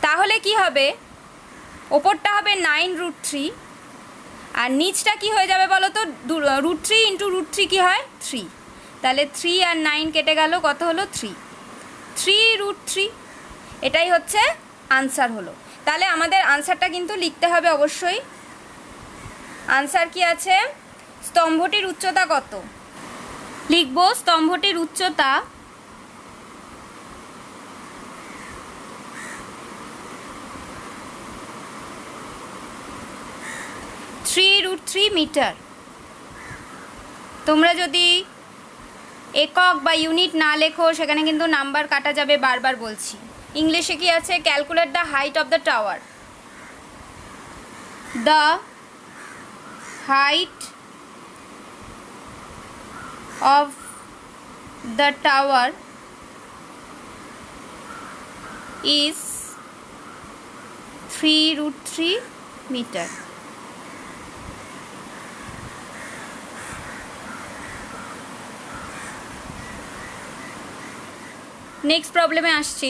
তাহলে কি হবে? ওপরটা হবে 9√3 আর নিচটা কি হয়ে যাবে বলো তো? √3 ইন্টু √3 কী হয়? 3। তাহলে 3 আর 9 কেটে গেল, কত হলো? 3√3। এটাই হচ্ছে আনসার হলো। তাহলে আমাদের আনসারটা কিন্তু লিখতে হবে অবশ্যই। আনসার কি আছে? স্তম্ভটির উচ্চতা কত? লিখব স্তম্ভটির উচ্চতা √3 মিটার। তোমরা যদি একক বা ইউনিট না লেখো সেখানে কিন্তু নাম্বার কাটা যাবে, বারবার বলছি। ইংলিশে কি আছে? Calculate the height of the tower. The height of the tower is 3√3 metre. Next প্রবলেমে আসছি।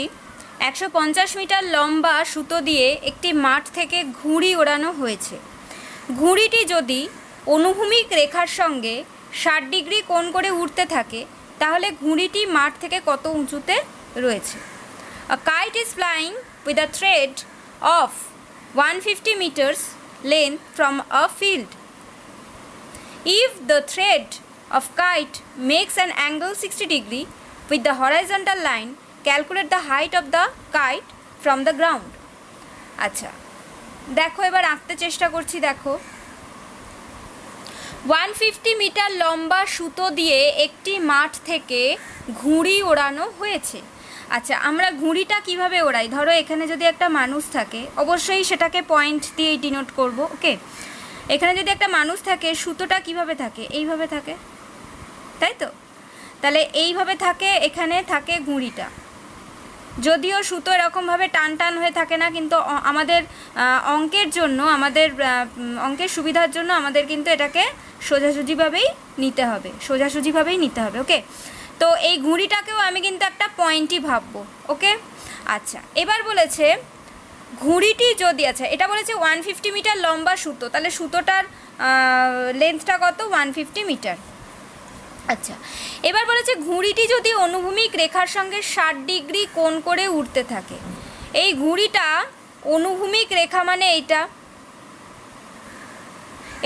150 মিটার লম্বা সুতো দিয়ে একটি মাঠ থেকে ঘুড়ি ওড়ানো হয়েছে। ঘুড়িটি যদি অনুভূমিক রেখার সঙ্গে 60 ডিগ্রি কোণ করে উঠতে থাকে তাহলে ঘুড়িটি মাঠ থেকে কত উঁচুতে রয়েছে? A kite is flying with a thread of 150 meters length from a field. If the thread of kite makes an angle 60 degree with the horizontal line, calculate the height of the kite from the ground. আচ্ছা দেখো, এবার আঁকতে চেষ্টা করছি। দেখো 150 মিটার লম্বা সুতো দিয়ে একটি মাঠ থেকে ঘুড়ি ওড়ানো হয়েছে। আচ্ছা, আমরা ঘুড়িটা কিভাবে ওড়াই? ধরো এখানে যদি একটা মানুষ থাকে, অবশ্যই সেটাকে পয়েন্ট দিয়েই ডিনোট করব। ওকে, এখানে যদি একটা মানুষ থাকে, সুতোটা কিভাবে থাকে? এইভাবে থাকে, তাই তো? তাহলে এইভাবে থাকে, এখানে থাকে ঘুড়িটা। যদিও সুতো এরকমভাবে টান টান হয়ে থাকে না, কিন্তু আমাদের অঙ্কের জন্য, আমাদের অঙ্কের সুবিধার জন্য আমাদের কিন্তু এটাকে সোজাসুজিভাবেই নিতে হবে। ওকে, তো এই ঘুড়িটাকেও আমি কিন্তু একটা পয়েন্টই ভাববো। ওকে, আচ্ছা এবার বলেছে ঘুড়িটি যদি, আচ্ছা এটা বলেছে 150 মিটার লম্বা সুতো, তাহলে সুতোটার লেন্থটা কত? 150 মিটার। আচ্ছা এবার বলেছে ঘুড়িটি যদি অনুভূমিক রেখার সঙ্গে 60 ডিগ্রি কোণ করে উঠতে থাকে। এই ঘুড়িটা অনুভূমিক রেখা মানে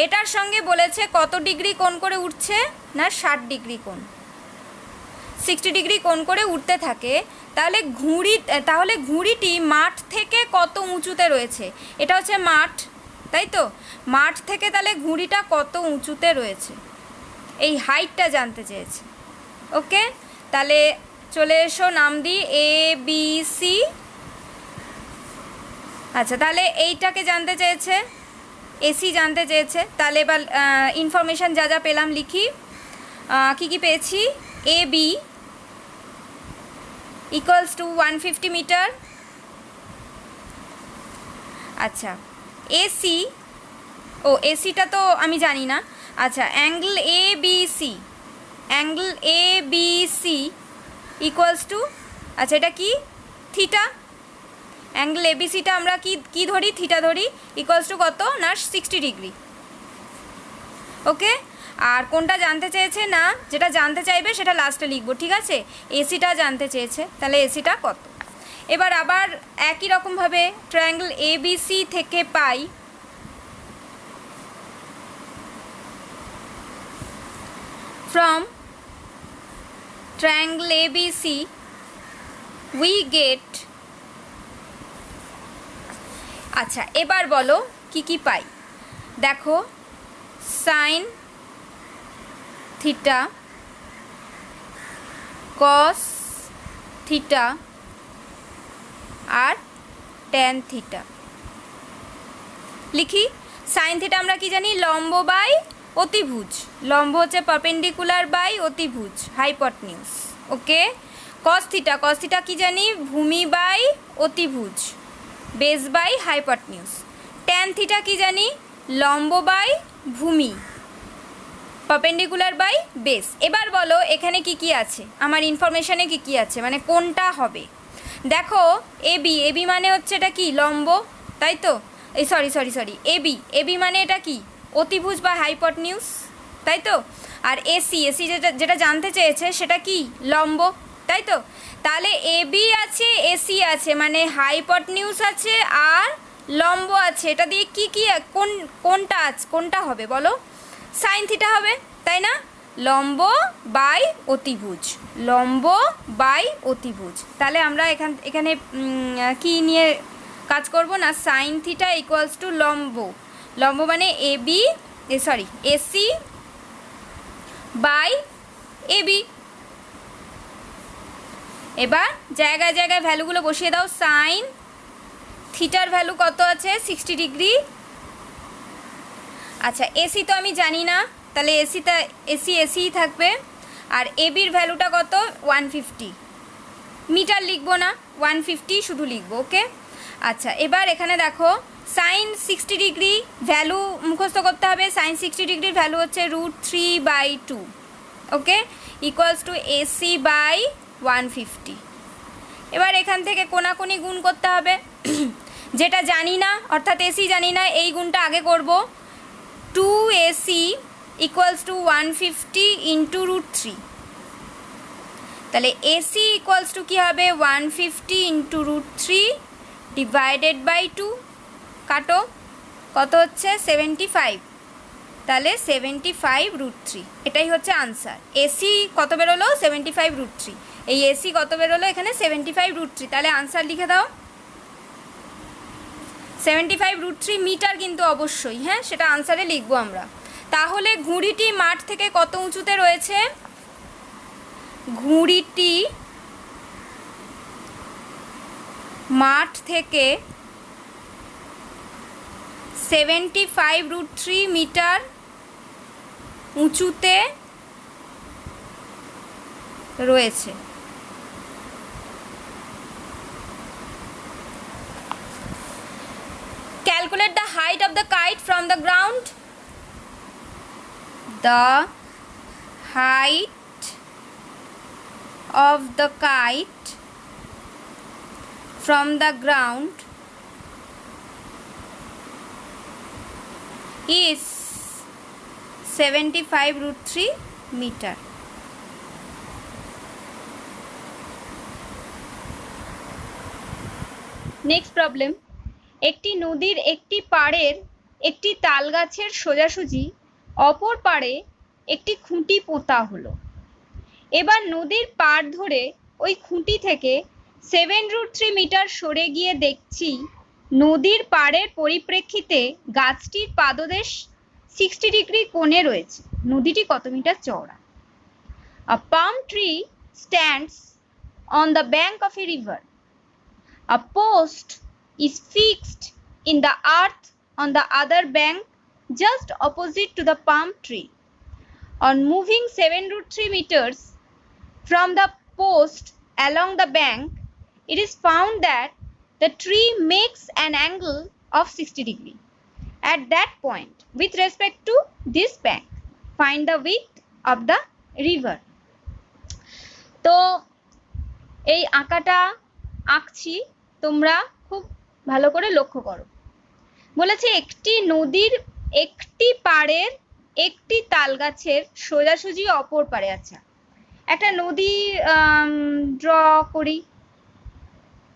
এটার সঙ্গে বলেছে কত ডিগ্রি কোণ করে উঠছে? না 60 ডিগ্রি কোণ, 60 ডিগ্রি কোণ করে উঠতে থাকে। তাহলে ঘুড়িটি মাঠ থেকে কত উঁচুতে রয়েছে? এটা হচ্ছে মাঠ, তাই তো? মাঠ থেকে তাহলে ঘুড়িটা কত উঁচুতে রয়েছে, এই হাইটটা জানতে চেয়েছে। ওকে, তাহলে চলে এসো, নাম দিই ABC। আচ্ছা, তাহলে এইটাকে জানতে চেয়েছে, এসি জানতে চেয়েছে। তাহলে এবার ইনফরমেশান যা যা পেলাম লিখি। কি পেয়েছি? AB equals to 150 metre. আচ্ছা এসি, এসিটা তো আমি জানি না। আচ্ছা অ্যাঙ্গেল ABC ইকুয়ালস টু, আচ্ছা এটা কি? থিটা। অ্যাঙ্গেল ABCটা আমরা কি ধরি? থিটা ধরি। ইকুয়ালস টু কত? না 60 ডিগ্রি। ওকে, আর কোনটা জানতে চেয়েছে? না যেটা জানতে চাইবে সেটা লাস্টে লিখবো, ঠিক আছে? এসিটা জানতে চেয়েছে, তাহলে এসিটা কত? এবার আবার একই রকমভাবে ট্রায়াঙ্গেল ABC থেকে পাই from triangle ABC we get, আচ্ছা এবার বলো কি পাই? দেখো সাইন থিটা, কস থিটা আর ট্যান থিটা। লিখি সাইন থিটা আমরা কি জানি? লম্ব বাই অতিভুজ, লম্ব হচ্ছে পারপেন্ডিকুলার বাই অতিভুজ হাইপোটেনিউস। ওকে, কস থিটা কি জানি, ভূমি বাই অতিভুজ base by hypotenuse. Tan theta কি জানি, লম্ব বাই ভূমি পারপেন্ডিকুলার বাই বেস। এবার বলো এখানে কি কি আছে, আমার ইনফরমেশনে কি কি আছে, মানে কোনটা হবে। দেখো এবি মানে হচ্ছে এটা কি, লম্ব, তাই তো, এই সরি এবি মানে এটা কি, অতিভুজ বা হাইপোটেনিউস, তাই তো। আর এসি যেটা জানতে চেয়েছে সেটা কি, লম্ব, তাই তো। তাহলে এবি আছে, এসি আছে, মানে হাইপোটেনিউস আছে আর লম্ব আছে। এটা দিয়ে কি কোনটা হবে বলো, সাইন থিটা হবে, তাই না। লম্ব বাই অতিভুজ, লম্ব বাই অতিভুজ। তাহলে আমরা এখানে কি নিয়ে কাজ করব না, সাইন থিটা ইকুয়ালস টু লম্ব মানে এসি বাই এবি। এবার জায়গায় জায়গায় ভ্যালুগুলো বসিয়ে দাও। সাইন থিটার ভ্যালু কত আছে, 60 ডিগ্রি। আচ্ছা, এসি তো আমি জানি না, তাহলে এসিই থাকবে। আর এবির ভ্যালুটা কত, 150 মিটার লিখবো না, 150 শুধু লিখবো। ওকে, আচ্ছা এবার এখানে দেখো সাইন 60 ডিগ্রি ভ্যালু মুখস্থ করতে হবে। সাইন 60 ডিগ্রির ভ্যালু হচ্ছে √3/2। ওকে, ইকুয়ালস টু এসি বাই 150। এবার এখান থেকে কোনাকুনি গুণ করতে হবে যেটা জানি না, অর্থাৎ এসি জানি না, এই গুণটা আগে করব। 2AC equals to 150 into √3। তাহলে এসি ইকুয়ালস টু কী হবে, 150 ইন্টু √3 ডিভাইডেড বাই 2। কাটো, কত হচ্ছে 75। তাহলে 75√3, এটাই হচ্ছে আনসার। এসি কত বেরোলো, 75√3। এই এসি কত বেরোলো এখানে, 75√3। তাহলে আনসার লিখে দাও 75√3 মিটার, কিন্তু অবশ্যই, হ্যাঁ সেটা আনসারে লিখবো আমরা। তাহলে ঘুড়িটি মাঠ থেকে কত উঁচুতে রয়েছে, ঘুড়িটি মাঠ থেকে 75√3 মিটার উঁচুতে রয়েছে। Calculate the height of the kite from the ground. The height of the kite from the ground is 75√3 meter. Next problem. একটি নদীর একটি পাড়ের একটি তাল গাছের সোজাসুজি অপর পাড়ে একটি খুঁটি পোঁতা হলো। এবার নদীর পাড় ধরে ওই খুঁটি থেকে 7√3 মিটার সরে গিয়ে দেখছি নদীর পাড়ের পরিপ্রেক্ষিতে গাছটির পাদদেশ 60 ডিগ্রি কোণে রয়েছে। নদীটি কত মিটার চওড়া? A palm tree stands on the bank of a river. A post is fixed in the earth on the other bank just opposite to the palm tree. On moving 7√3 meters from the post along the bank, it is found that the tree makes an angle of 60 degree. At that point, with respect to this bank, find the width of the river. তো এই আঁকাটা আঁকছি, তোমরা খুব ভালো করে লক্ষ্য করো। বলেছে একটি নদীর একটি পাড়ের একটি তাল গাছের সোজাসুজি অপর পাড়ে। আচ্ছা, একটা নদী ড্র করি।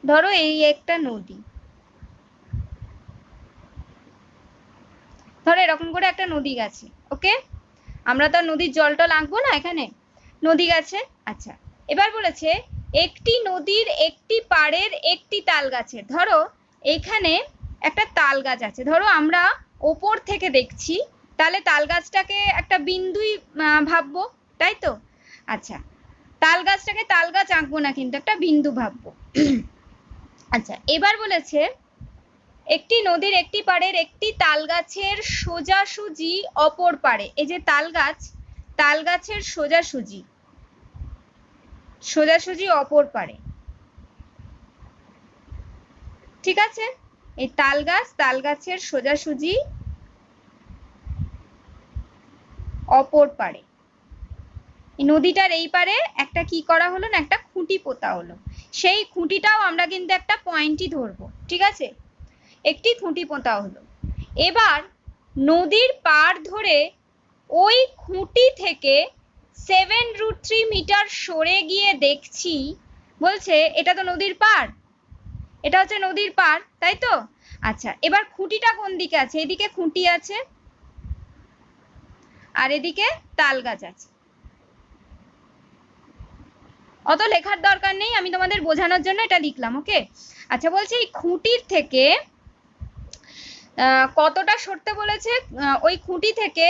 ধরো এই একটা নদী, ধরো এরকম করে একটা নদী গেছে। ওকে, আমরা তো নদীর জল টল আঁকবো না, এখানে নদী গেছে। আচ্ছা, এবার বলেছে একটি নদীর একটি পাড়ের একটি তাল গাছের। ধরো এইখানে একটা তাল গাছ আছে, ধরো আমরা ওপর থেকে দেখছি, তাহলে তাল গাছটাকে একটা বিন্দুই ভাববো, তাই তো। আচ্ছা, তাল গাছটাকে তাল গাছ আঁকবো না, কিন্তু একটা বিন্দু ভাববো। আচ্ছা, এবার বলেছে একটি নদীর একটি পাড়ের একটি তাল গাছের সোজাসুজি অপর পাড়ে, এই যে তাল গাছের সোজাসুজি অপর পাড়ে, ঠিক আছে? এই তাল গাছের সোজাসুজি অপর পাড়ে, নদীটার এই পারে একটা কি করা হলো না, একটা খুঁটি পোতা হলো। সেই খুঁটিটাও আমরা কিন্তু একটা পয়েন্টই ধরবো, ঠিক আছে? একটি খুঁটি পোতা হলো। এবার নদীর পাড় ধরে ওই খুঁটি থেকে 7√3 মিটার সরে গিয়ে দেখছি, বলছে এটা তো নদীর পাড়, এটা হচ্ছে নদীর পাড়, তাই তো? আচ্ছা, এবার খুঁটিটা কোন দিকে আছে? এদিকে খুঁটি আছে আর এদিকে তাল গাছ আছে। অত লেখার দরকার নেই, আমি তোমাদের বোঝানোর জন্য এটা লিখলাম, ওকে? আচ্ছা, বলছে এই খুঁটির থেকে কতটা সরতে বলেছে? ওই খুঁটি থেকে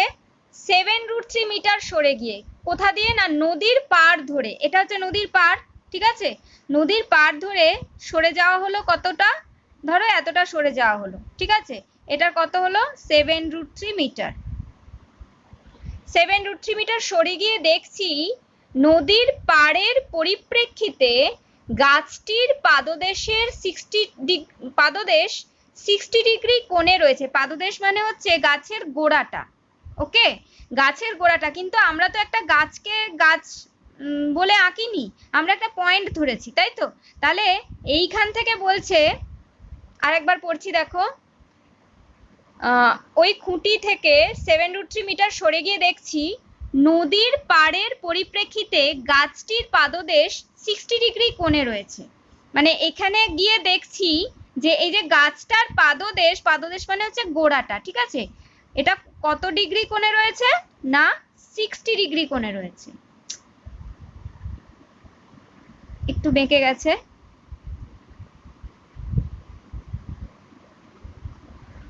7√3 মিটার সরে গিয়ে, কোথা দিয়ে না, নদীর পাড় ধরে, এটা হচ্ছে নদীর পাড়, ঠিক আছে? নদীর পাড় ধরে সরে যাওয়া হলো কতটা, ধরো এতটা সরে যাওয়া হলো, ঠিক আছে? এটার কত হলো? 7√3 মিটার। 7√3 মিটার সরে গিয়ে দেখছি নদীর পাড়ের পরিপ্রেক্ষিতে গাছটির পাদদেশের 60 ডিগ্রি কোণে রয়েছে। পাদদেশ মানে হচ্ছে গাছের গোড়াটা, ওকে? গাছের গোড়াটা, কিন্তু আমরা তো একটা গাছকে গাছ বলে আঁকিনি, আমরা একটা পয়েন্ট ধরেছি, তাই তো? তাহলে এইখান থেকে বলছে, আরেকবার পড়ছি দেখো, ওই খুঁটি থেকে 7√3 মিটার সরে গিয়ে দেখছি নদীর পাড়ের পরিপ্রেক্ষিতে গাছটির পাদদেশ 60 ডিগ্রি কোণে রয়েছে। মানে এখানে গিয়ে দেখছি যে এই যে গাছটার পাদদেশ মানে হচ্ছে গোড়াটা, ঠিক আছে? এটা কত ডিগ্রি কোণে রয়েছে না, 60 ডিগ্রি কোণে রয়েছে। একটু বেঁকে গেছে,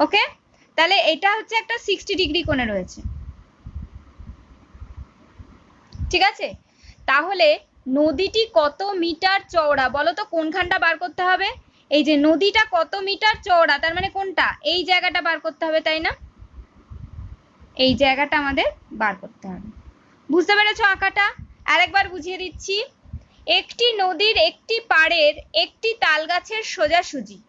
ওকে? তাহলে এটা হচ্ছে একটা 60 ডিগ্রি কোণে রয়েছে, ঠিক আছে? তাহলে নদীটি কত মিটার চওড়া বলো তো? কোনখানটা বার করতে হবে? এই যে নদীটা কত মিটার চওড়া, তার মানে কোনটা? এই জায়গাটা বার করতে হবে, তাই না? এই জায়গাটা আমাদের বার করতে হবে। বুঝতে পেরেছো আঁকাটা? আরেকবার বুঝিয়ে দিচ্ছি। একটি নদীর একটি পাড়ের একটি তাল গাছের সোজাসুজি,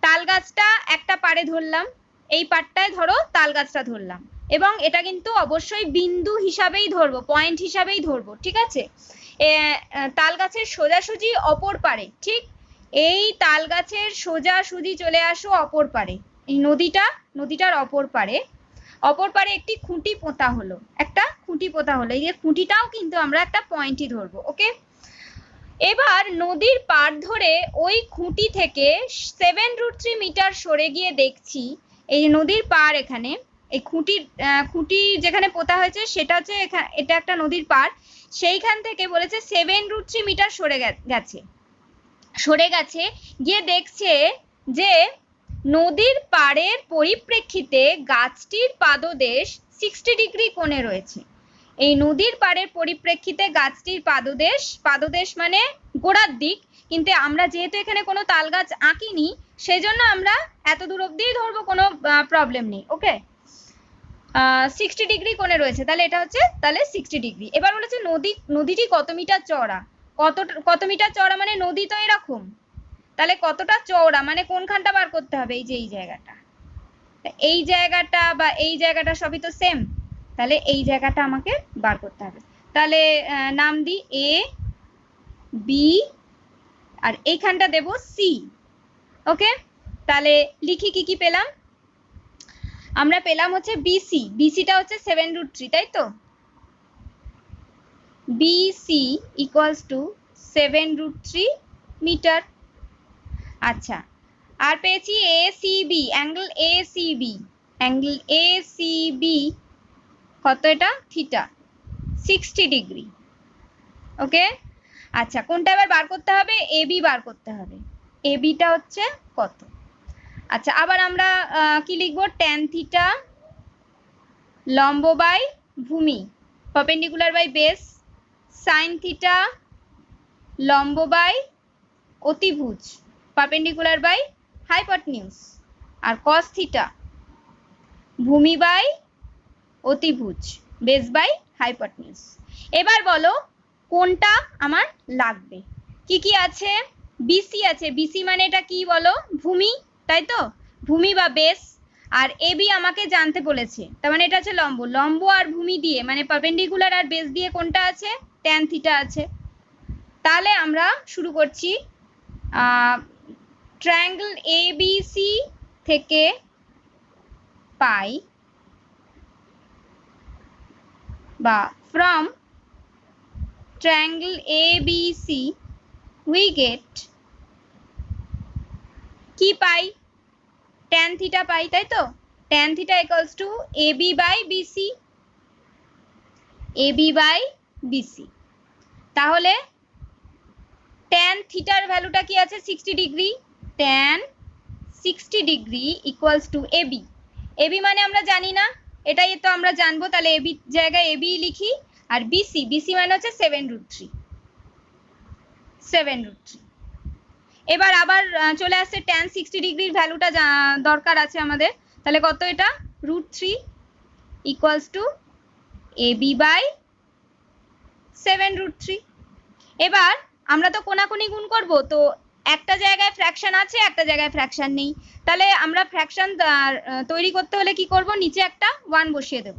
তাল গাছটা একটা পাড়ে ধরলাম, এই পাড়টায় ধরো তাল গাছটা ধরলাম, এবং এটা কিন্তু অবশ্যই বিন্দু হিসাবেই ধরবো, পয়েন্ট হিসাবেই ধরবো, ঠিক আছে? তাল গাছের সোজাসুজি অপর পাড়ে, ঠিক? এই তাল গাছের সোজাসুজি চলে আসো অপর পাড়ে, এই নদীটার অপর পাড়ে একটি খুঁটি পোতা হলো, এই যে খুঁটিটাও কিন্তু আমরা একটা পয়েন্টই ধরবো, ওকে? এবার নদীর পাড় ধরে ওই খুঁটি থেকে 7√3 মিটার সরে গিয়ে দেখছি, এই নদীর পাড়, এখানে এই খুঁটি যেখানে পোতা হয়েছে সেটা হচ্ছে এটা একটা নদীর পাড়, সেইখান থেকে বলেছে 7√3 মিটার সরে গেছে গিয়ে দেখছে যে নদীর পাড়ের পরিপ্রেক্ষিতে গাছটির পাদদেশ 60 ডিগ্রি কোণে রয়েছে। এই নদীর পাড়ের পরিপ্রেক্ষিতে গাছটির পাদদেশ মানে গোড়ার দিক, কিন্তু আমরা যেহেতু এখানে কোনো তাল গাছ আঁকিনি, সেই জন্য আমরা এত দূর অব্দিই ধরবো, কোনো প্রবলেম নেই, ওকে? 60 ডিগ্রি কোণে রয়েছে, তাহলে এটা হচ্ছে তাহলে 60 ডিগ্রি। এবার বলেছে নদীটি কত মিটার চওড়া, কত মিটার চওড়া মানে নদী তো এরকম, তাহলে কতটা চওড়া মানে কোনখানটা বার করতে হবে? এই যে এই জায়গাটা বা এই জায়গাটা সবই তো সেম, তাহলে এই জায়গাটা আমাকে বার করতে হবে। তাহলে নাম দিই এ বি, আর এইখানটা দেব সি, ওকে? তাহলে লিখি কি কি পেলাম? আমরা পেলাম হচ্ছে বিসিটা হচ্ছে 7√3, তাই তো? BC equals to 7√3 metre. আচ্ছা, আর পেয়েছি এসিবি, অ্যাঙ্গেল এসিবি কত? এটা থিটা, 60 ডিগ্রি, ওকে? আচ্ছা, কোনটা এবার বার করতে হবে? এবি বার করতে হবে, এবিটা হচ্ছে কত? আচ্ছা, আবার আমরা কি লিখবো? ট্যান থিটা লম্ব বাই ভূমি, perpendicular by base, sine theta লম্ব বাই অতিভুজ, পারপেন্ডিকুলার বাই হাইপোটেনিউজ, আর কস থিটা ভূমি বাই অতিভুজ, বেস বাই হাইপোটেনিউজ। এবার বলো কোনটা আমার লাগবে। কি কি আছে? বিসি আছে, বিসি মানে এটা কি বলো? ভূমি, তাই তো, ভূমি বা বেস। আর এবি আমাকে জানতে বলেছে, তার মানে এটা হচ্ছে লম্ব। লম্ব আর ভূমি দিয়ে মানে পারপেন্ডিকুলার আর বেস দিয়ে কোনটা আছে? ট্যান থিটা আছে। তাহলে আমরা শুরু করছি। ট্রায়াঙ্গেল এবিসি থেকে পাই বা from triangle ABC we get কি পাই? tan theta পাই, তাই তো? tan theta equals to AB by BC, AB by BC। তাহলে tan theta এর ভ্যালুটা কি আছে? 60 degree. tan 60 degree equals to AB। AB মানে আমরা জানি না, এটাই তো আমরা জানবো। তাহলে AB জায়গায় AB লিখি। আর BC, BC মানে হচ্ছে 7√3, 7√3। এবার আবার চলে আসছে tan 60 ডিগ্রির ভ্যালুটা দরকার আছে আমাদের। তাহলে কত এটা? √3 equals to AB by 7√3। এবার আমরা তো কোনাকুনি গুণ করব, তো একটা জায়গায় ফ্র্যাকশন আছে, একটা জায়গায় ফ্র্যাকশন নেই। তাহলে আমরা ফ্র্যাকশন তৈরি করতে হলে কি করব? নিচে একটা 1 বসিয়ে দেব।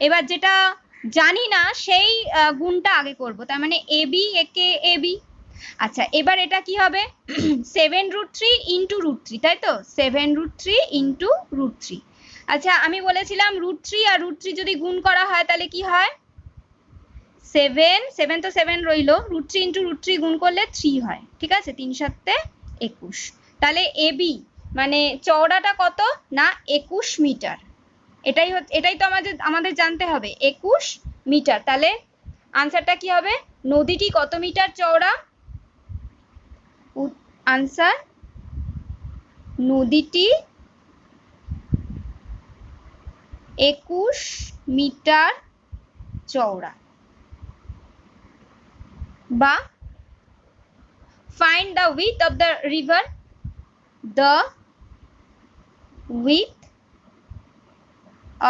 এবার যেটা জানি না সেই গুণটা আগে করব, তার মানে AB একে AB। আচ্ছা, এবার এটা কি হবে? 7√3 ইন্টু √3, তাই তো? 7√3 ইন্টু √3। আচ্ছা, আমি বলেছিলাম √3 আর √3 যদি গুণ করা হয় তাহলে কি হয়? 7 তো 7 রইলো, √3 ইন্টু √3 গুণ করলে 3 হয়। ঠিক আছে, 3 7 21। তাহলে এবি মানে চওড়াটা কত? না 21 মিটার। এটাই তো আমাদের জানতে হবে, 21 মিটার। তাহলে আনসারটা কি হবে? নদীটি কত মিটার চওড়া? আনসার, নদীটি 21 মিটার চওড়া। বা find the width of the river. The width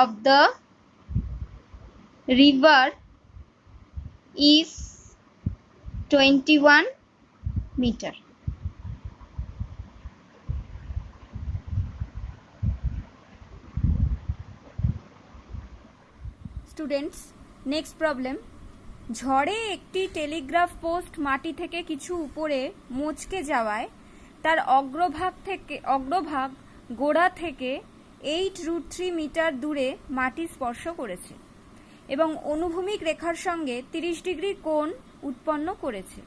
of the river is 21 meter. Students, next problem. ঝড়ে একটি টেলিগ্রাফ পোস্ট মাটি থেকে কিছু উপরে মচকে যাওয়ায় তার অগ্রভাগ গোড়া থেকে 8√3 মিটার দূরে মাটি স্পর্শ করেছে এবং অনুভূমিক রেখার সঙ্গে 30 ডিগ্রি কোণ উৎপন্ন করেছে।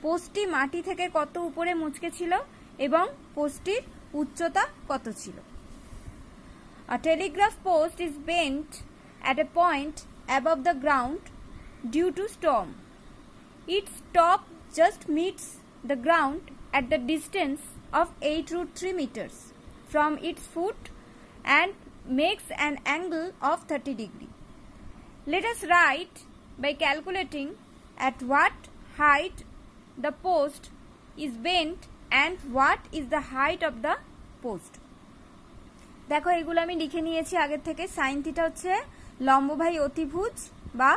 পোস্টটি মাটি থেকে কত উপরে মচকে ছিল এবং পোস্টটির উচ্চতা কত ছিল? A telegraph post is bent at a point above the ground due to storm. Its top just meets the ground at the distance of 8√3 meters from its foot and makes an angle of 30 degree. Let us write by calculating at what height the post is bent and what is the height of the post. দেখো এগুলো আমি লিখে নিয়েছি আগের থেকে। সাইন থিটা হচ্ছে লম্ব বাই অতিভুজ বা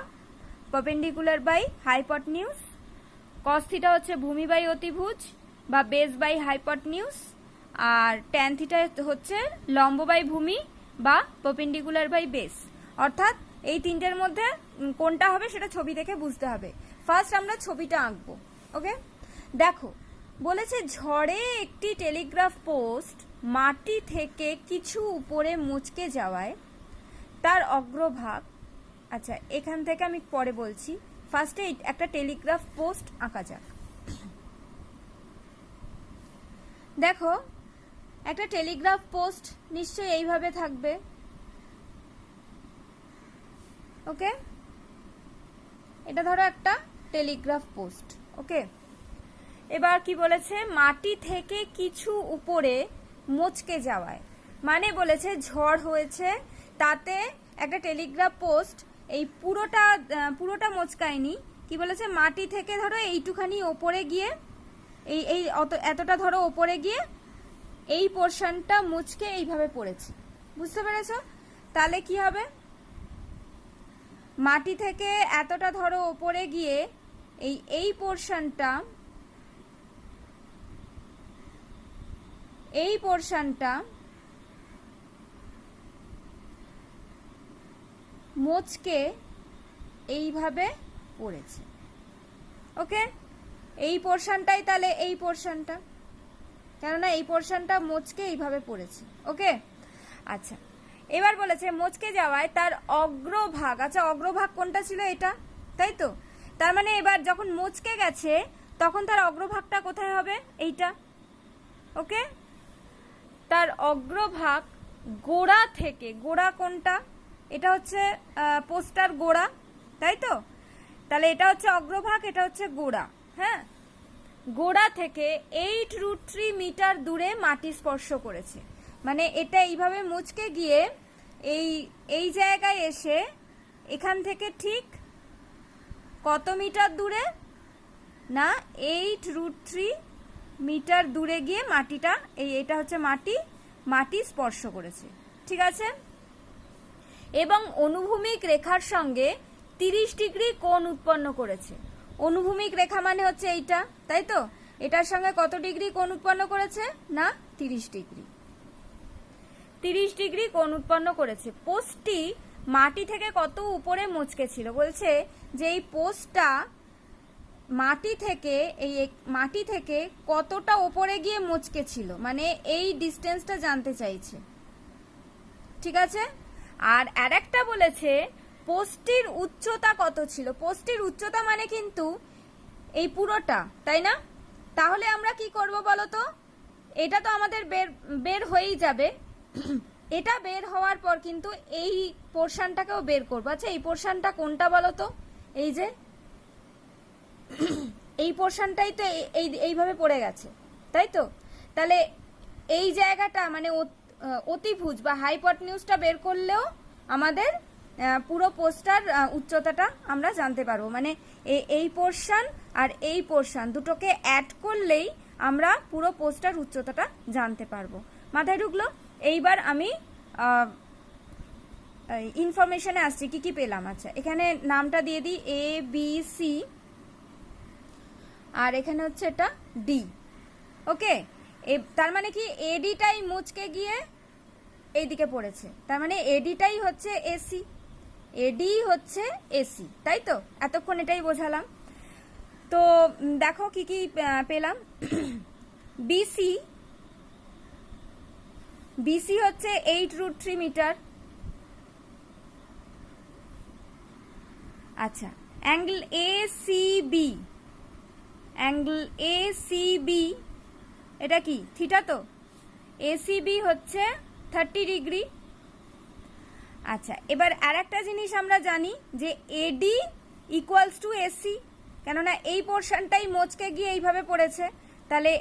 perpendicular by hypotenuse. Cos theta হচ্ছে ভূমি বাই অতিভুজ বা বেস বাই হাইপোটেনিউজ। আর ট্যান থিটা হচ্ছে লম্ব বাই ভূমি বা পারপেন্ডিকুলার বাই বেস। অর্থাৎ এই তিনটের মধ্যে কোনটা হবে সেটা ছবি দেখে বুঝতে হবে। ফার্স্ট আমরা ছবিটা আঁকবো। ওকে, দেখো বলেছে ঝড়ে একটি টেলিগ্রাফ পোস্ট মাটি থেকে কিছু উপরে মুচকে যাওয়ায় তার অগ্রভাগ, আচ্ছা এখান থেকে আমি পরে বলছি, ফার্স্টে একটা টেলিগ্রাফ পোস্ট আঁকা যাক। দেখো একটা টেলিগ্রাফ পোস্ট নিশ্চয়ই এইভাবে থাকবে। ওকে, এটা ধরো একটা টেলিগ্রাফ পোস্ট। ওকে, এবার কি বলেছে? মাটি থেকে কিছু উপরে মচকে যাওয়ায়, মানে বলেছে ঝড় হয়েছে, তাতে একটা টেলিগ্রাফ পোস্ট এই পুরোটা মচকায়নি। কি বলেছে? মাটি থেকে ধরো এইটুখানি ওপরে গিয়ে এই এতটা ধরো ওপরে গিয়ে এই পোর্শনটা মুচকে এইভাবে পড়েছে, বুঝতে পেরেছো? তাহলে কি হবে, মাটি থেকে এতটা ধরো ওপরে গিয়ে এই পোর্শনটা মোচকে এইভাবে পড়েছে। ওকে, এই পোর্শনটাই তাহলে এই পোর্শনটা, কেননা এই পোর্শনটা মোচকে এইভাবে পড়েছে। ওকে, আচ্ছা এবার বলেছে মোচকে যাওয়ায় তার অগ্রভাগ, আচ্ছা অগ্রভাগ কোনটা ছিল, এটা, তাই তো? তার মানে এবার যখন মোচকে গেছে তখন তার অগ্রভাগটা কোথায় হবে, এইটা। ওকে, তার অগ্রভাগ গোড়া থেকে, গোড়া কোনটা, এটা হচ্ছে পোস্টার গোড়া, তাই তো? তাহলে এটা হচ্ছে অগ্রভাগ, এটা হচ্ছে গোড়া। হ্যাঁ, গোড়া থেকে 8√3 মিটার দূরে মাটি স্পর্শ করেছে, মানে এটা এইভাবে মুচকে গিয়ে এই জায়গায় এসে এখান থেকে ঠিক কত মিটার দূরে না, 8√3 মিটার দূরে গিয়ে মাটিটা, এটা হচ্ছে মাটি স্পর্শ করেছে, ঠিক আছে? এবং অনুভূমিক রেখার সঙ্গে 30 ডিগ্রি কোণ উৎপন্ন করেছে। অনুভূমিক রেখা মানে হচ্ছে এইটা, তাই তো? এটার সঙ্গে কত ডিগ্রি কোণ উৎপন্ন করেছে না, 30 ডিগ্রি। 30 ডিগ্রি কোণ উৎপন্ন করেছে। পোস্টটি মাটি থেকে কত উপরে মুচকে ছিল, বলছে যে এই পোস্টটা মাটি থেকে কতটা উপরে গিয়ে মুচকে ছিল, মানে এই ডিস্টেন্সটা জানতে চাইছে, ঠিক আছে? আর আরেকটা বলেছে পোস্টটির উচ্চতা কত ছিল। পোস্টটির উচ্চতা মানে কিন্তু এই পুরোটা, তাই না? তাহলে আমরা কি করব বলো তো, এটা তো আমাদের বের হয়েই যাবে। এটা বের হওয়ার পর কিন্তু এই পোর্শনটাকেও বের করবো। আচ্ছা এই পোর্শনটা কোনটা বলো তো, এই যে এই পোর্শনটাই তো এইভাবে পড়ে গেছে, তাই তো? তাহলে এই জায়গাটা মানে অতিভুজ বা হাইপোটেনিউসটা বের করলেও আমাদের পুরো পোস্টার উচ্চতাটা আমরা জানতে পারবো। মানে এই পোর্শন আর এই পোর্শন দুটোকে অ্যাড করলেই আমরা পুরো পোস্টার উচ্চতাটা জানতে পারবো। মাথায় ঢুকলো? এইবার আমি ইনফরমেশনে আসছি কি কি পেলাম। আচ্ছা এখানে নামটা দিয়ে দিই ABC, আর এখানে হচ্ছে এটা D। ওকে, তার মানে কি ADটাই মুচকে গিয়ে এইদিকে পড়েছে, তার মানে ADটাই হচ্ছে AC, AD হচ্ছে AC, তাই তো? এতক্ষণ এটাই বোঝালাম। তো দেখো কি কি পেলাম। BC হচ্ছে 8√3 মিটার। আচ্ছা অ্যাঙ্গেল ACB এটা কি, থিটা তো? ACB হচ্ছে 30 ডিগ্রি। আচ্ছা এবার আরেকটা জিনিস আমরা জানি যে AD ইকুয়ালস টু AC, কেননা এই পোর্শনটাই মোচকে গিয়ে এইভাবে পড়েছে, তাহলে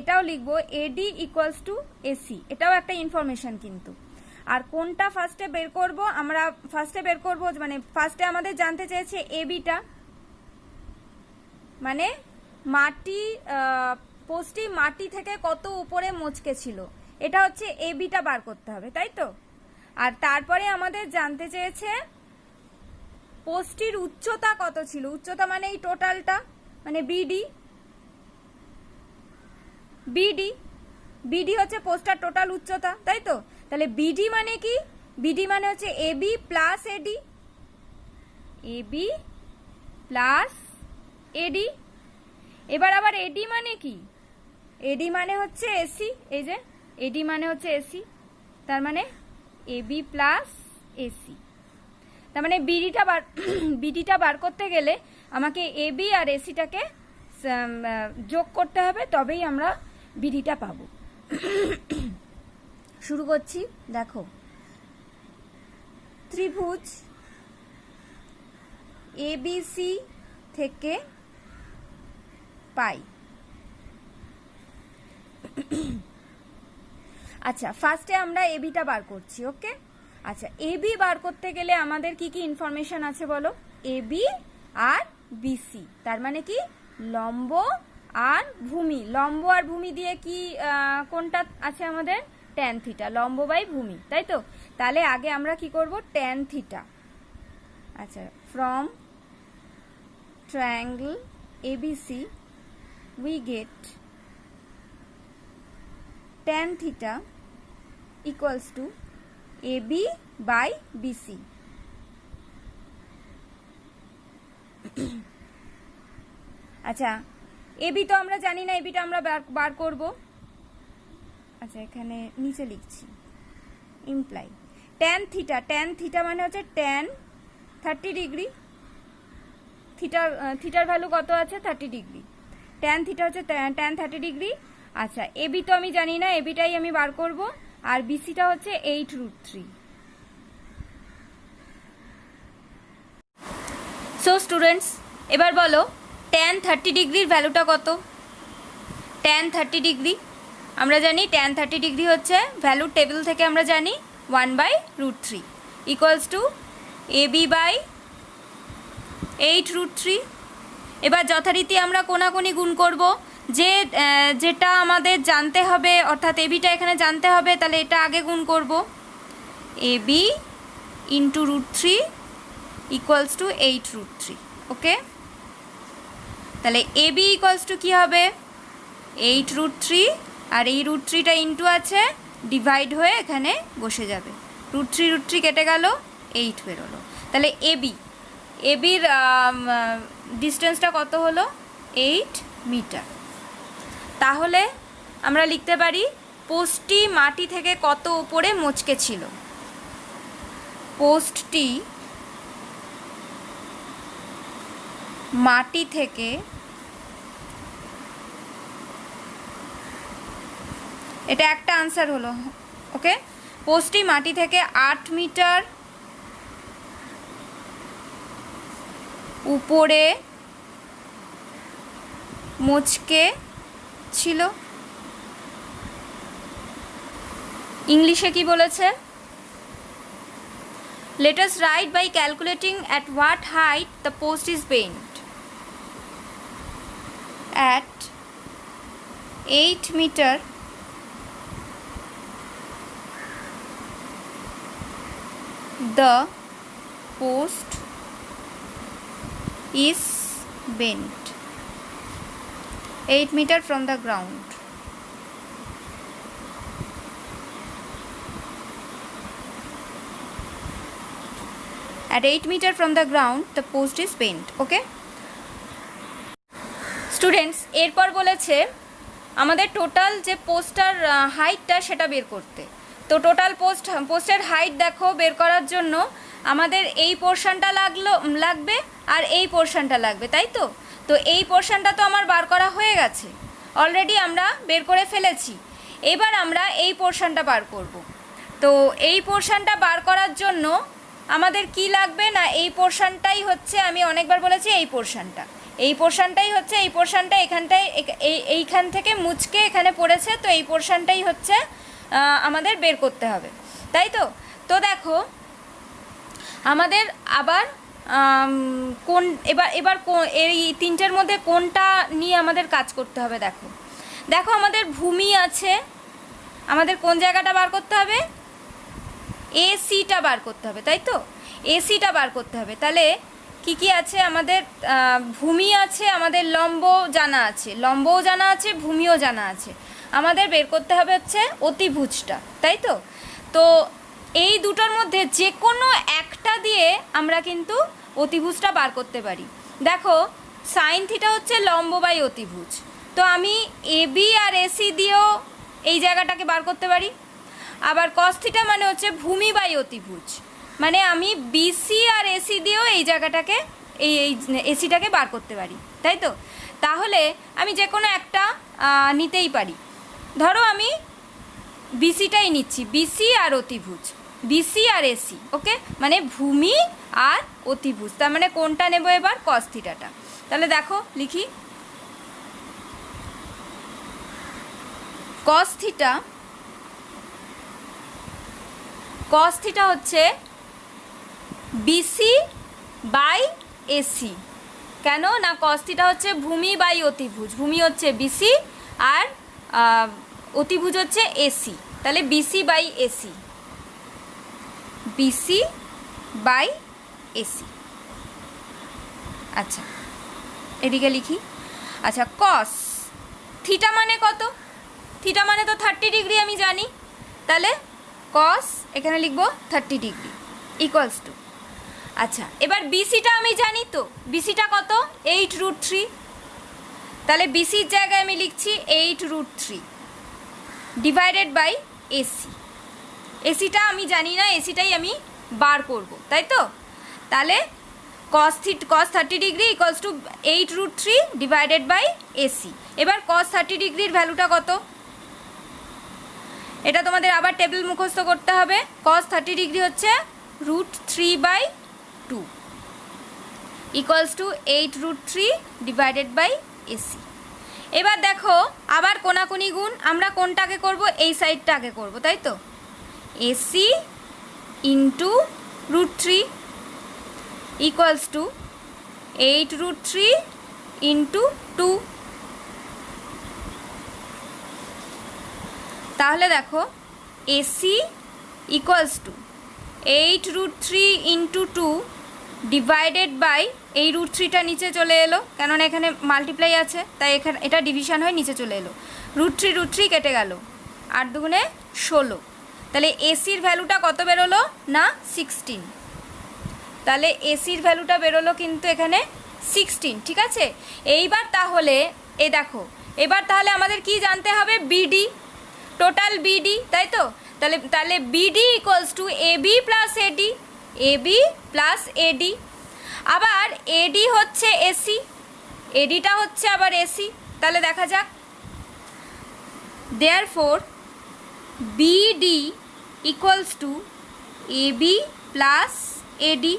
এটাও লিখবো AD ইকুয়ালস টু AC। এটাও একটা ইনফরমেশন কিন্তু। আর কোনটা ফার্স্টে বের করব, আমরা ফার্স্টে বের করব, মানে ফার্স্টে আমাদের জানতে চেয়েছে ABটা, মানে পোস্টটি মাটি থেকে কত উপরে মোচকে ছিল, এটা হচ্ছে ABটা বার করতে হবে, তাই তো? আর তারপরে আমাদের জানতে চেয়েছে পোস্টটির উচ্চতা কত ছিল। উচ্চতা মানে এই টোটালটা, মানে BD হচ্ছে পোস্টার টোটাল উচ্চতা, তাই তো? তাহলে BD মানে কি, BD মানে হচ্ছে AB প্লাস AD। এবার আবার AD মানে কি, AD মানে হচ্ছে AC, এই যে AD মানে হচ্ছে AC, তার মানে AB প্লাস AC। তার মানে BDটা বার করতে গেলে আমাকে AB আর ACটাকে যোগ করতে হবে, তবেই আমরা BDটা পাবো। শুরু করছি, দেখো ত্রিভুজ ABC থেকে পাই। আচ্ছা ফার্স্টে আমরা ABটা বার করছি। ওকে, আচ্ছা AB বার করতে গেলে আমাদের কি কি ইনফরমেশন আছে বলো। AB আর BC, তার মানে কি লম্ব আর ভূমি, লম্ব আর ভূমি দিয়ে কি কোনটা আছে আমাদের? ট্যান থিটা, লম্ব বাই ভূমি, তাই তো? তাহলে আগে আমরা কি করব? Tan theta. আচ্ছা, from triangle ABC we get tan theta equals to AB by BC. আচ্ছা, এবি তো আমরা জানি না, এবিটা আমরা বার করব। আচ্ছা, এখানে নিচে লিখছি imply tan theta, tan theta মানে হচ্ছে tan 30 ডিগ্রি। থিটার ভ্যালু কত আছে? 30 ডিগ্রি। tan থিটা হচ্ছে tan 30 ডিগ্রি। আচ্ছা, এবি তো আমি জানি না, এবিটাই আমি বার করব। আর বিসিটা হচ্ছে 8√3। সো স্টুডেন্টস, এবার বলো tan 30 ডিগ্রির ভ্যালুটা কত? tan 30 ডিগ্রি আমরা জানি, tan 30 ডিগ্রি হচ্ছে ভ্যালু টেবিল থেকে আমরা জানি 1/√3 ইকুয়ালস টু এবি বাই 8√3। এবার যথারীতি আমরা কোনাকুনি গুণ করব, যেটা আমাদের জানতে হবে, অর্থাৎ এবিটা এখানে জানতে হবে, তাহলে এটা আগে গুণ করব। AB into √3 equals to 8√3। Okay, তাহলে এবি ইকুয়ালস টু কী হবে? 8√3, আর এই √3টা ইন্টু আছে, ডিভাইড হয়ে এখানে বসে যাবে। √3 কেটে গেল, 8 বেরোলো। তাহলে এবির ডিস্টেন্সটা কত হলো? 8 মিটার। তাহলে আমরা লিখতে পারি পোস্টটি মাটি থেকে কত উপরে মচকে ছিল? পোস্টটি মাটি থেকে এটা একটা আনসার হলো। ওকে, পোস্টটি মাটি থেকে 8 মিটার উপরে মচকে ছিল। ইংলিশে কি বলেছে? Let us write by calculating at what height the post is bent. At 8 meter the post is bent 8 meter from the ground. At 8 meter from the ground the post is bent. Okay students, এরপর বলেছে আমাদের টোটাল যে পোস্টার হাইটটা সেটা বের করতে। তো টোটাল পোস্টের হাইট দেখো, বের করার জন্য আমাদের এই পোর্শনটা লাগবে আর এই পোর্শনটা লাগবে, তাই তো? তো এই পোর্শনটা তো আমার বার করা হয়ে গেছে, অলরেডি আমরা বের করে ফেলেছি। এবার আমরা এই পোর্শনটা বার করব। তো এই পোর্শনটা বার করার জন্য আমাদের কি লাগবে না, এই পোর্শনটাই হচ্ছে, আমি অনেকবার বলেছি এই পোর্শনটাই হচ্ছে, এই পোর্শনটা এখানটায় এইখান থেকে মুচকে এখানে পড়েছে, তো এই পোর্শনটাই হচ্ছে আমাদের বের করতে হবে, তাই তো? তো দেখো আমাদের আবার এবার এই তিনটের মধ্যে কোনটা নিয়ে আমাদের কাজ করতে হবে? দেখো আমাদের ভূমি আছে, আমাদের কোন জায়গাটা বার করতে হবে? এসিটা বার করতে হবে, তাই তো? এসিটা বার করতে হবে। তাহলে কি আছে আমাদের? ভূমি আছে, আমাদের লম্বও জানা আছে, ভূমিও জানা আছে। আমাদের বের করতে হবে হচ্ছে অতিভুজটা, তাই তো? তো এই দুটোর মধ্যে যে কোনো একটা দিয়ে আমরা কিন্তু অতিভুজটা বার করতে পারি। দেখো সাইন থিটা হচ্ছে লম্ব বাই অতিভুজ, তো আমি এবি আর এসি দিয়েও এই জায়গাটাকে বার করতে পারি। আবার কস থিটা মানে হচ্ছে ভূমি বাই অতিভুজ, মানে আমি বিসি আর এসি দিয়েও এই জায়গাটাকে এই এসিটাকে বার করতে পারি, তাই তো? তাহলে আমি যে কোনো একটা নিতেই পারি। ধরো আমি বিসিটাই নিচ্ছি, বিসি আর অতিভুজ, বিসি আর এসি। ওকে, মানে ভূমি আর অতিভুজ, তার মানে কোনটা নেব এবার? কস থিটাটা। তাহলে দেখো লিখি, কস থিটা হচ্ছে বিসি বাই এসি। কেন না কস থিটা হচ্ছে ভূমি বাই অতিভুজ, ভূমি হচ্ছে বিসি আর অতিভুজ হচ্ছে এসি, তাহলে BC by AC, BC by AC. আচ্ছা এদিকে লিখি। আচ্ছা কস থিটা মানে কত? থিটা মানে তো 30 ডিগ্রি আমি জানি, তাহলে কস এখানে লিখবো 30 ডিগ্রি ইকুয়ালস টু, আচ্ছা এবার বিসিটা আমি জানি তো, বিসিটা কত? 8√3, তাহলে বিসির জায়গায় আমি লিখছি 8√3 ডিভাইডেড বাই এসি। এসিটা আমি জানি না, এসিটাই আমি বার করব, তাই তো? তাহলে cos 30 degree equals to 8√3 divided by AC. এবার cos 30 ডিগ্রির ভ্যালুটা কত? এটা তোমাদের আবার টেবিল মুখস্থ করতে হবে। cos 30 ডিগ্রি হচ্ছে √3/2 equals to 8√3 divided by AC. এবার দেখো আবার কোনাকুনি গুণ, আমরা কোনটাকে করব? এই সাইডটা আগে করব, তাই তো? AC into √3 equals to 8√3 into 2। তাহলে দেখো AC equals to 8√3 into 2 divided by, এই √3টা নিচে চলে এলো, কেননা এখানে মাল্টিপ্লাই আছে, তাই এখানে এটা ডিভিশন হয়ে নিচে চলে এলো। √3 কেটে গেল, 8 দুগুণে 16, তাহলে এসির ভ্যালুটা কত বেরোলো? না 16। তাহলে এসির ভ্যালুটা বেরোলো কিন্তু এখানে 16, ঠিক আছে? এইবার তাহলে এই দেখো, এবার তাহলে আমাদের কি জানতে হবে? বিডি, টোটাল বিডি, তাই তো? তাহলে BD equals to AB plus AD, AB plus AD, আবার এডি হচ্ছে এসি, এডিটা হচ্ছে আবার এসি। তাহলে দেখা যাক, therefore BD equals to AB plus AD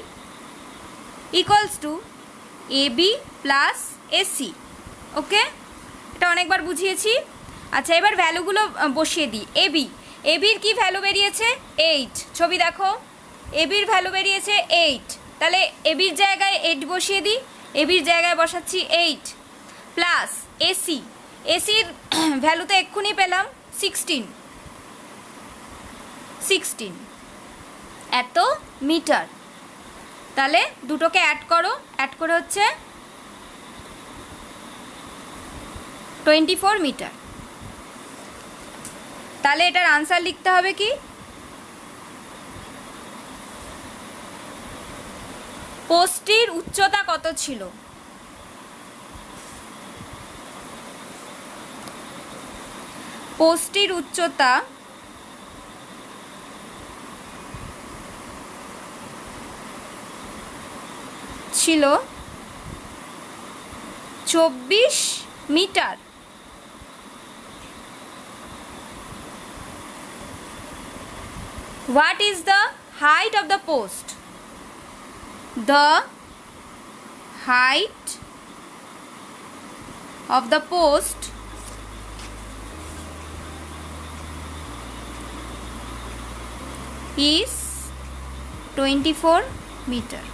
equals to AB plus AC. Okay, এটা অনেকবার বুঝিয়েছি। আচ্ছা এবার ভ্যালুগুলো বসিয়ে দিই। এবির কি ভ্যালু বেরিয়েছে? 8। ছবি দেখো, এবির ভ্যালু বেরিয়েছে 8, তাহলে এবির জায়গায় 8 বসিয়ে দিই, এবির জায়গায় বসাচ্ছি 8 প্লাস এসি, এসির ভ্যালু তো এক্ষুনি পেলাম 16 এত মিটার। তাহলে দুটোকে অ্যাড করো, অ্যাড করে হচ্ছে 24 মিটার। তাহলে এটার আনসার লিখতে হবে কি? পোস্টটির উচ্চতা কত ছিল? পোস্টটির উচ্চতা ছিল 24 metre. What is the height of the post? The height of the post is 24 meter.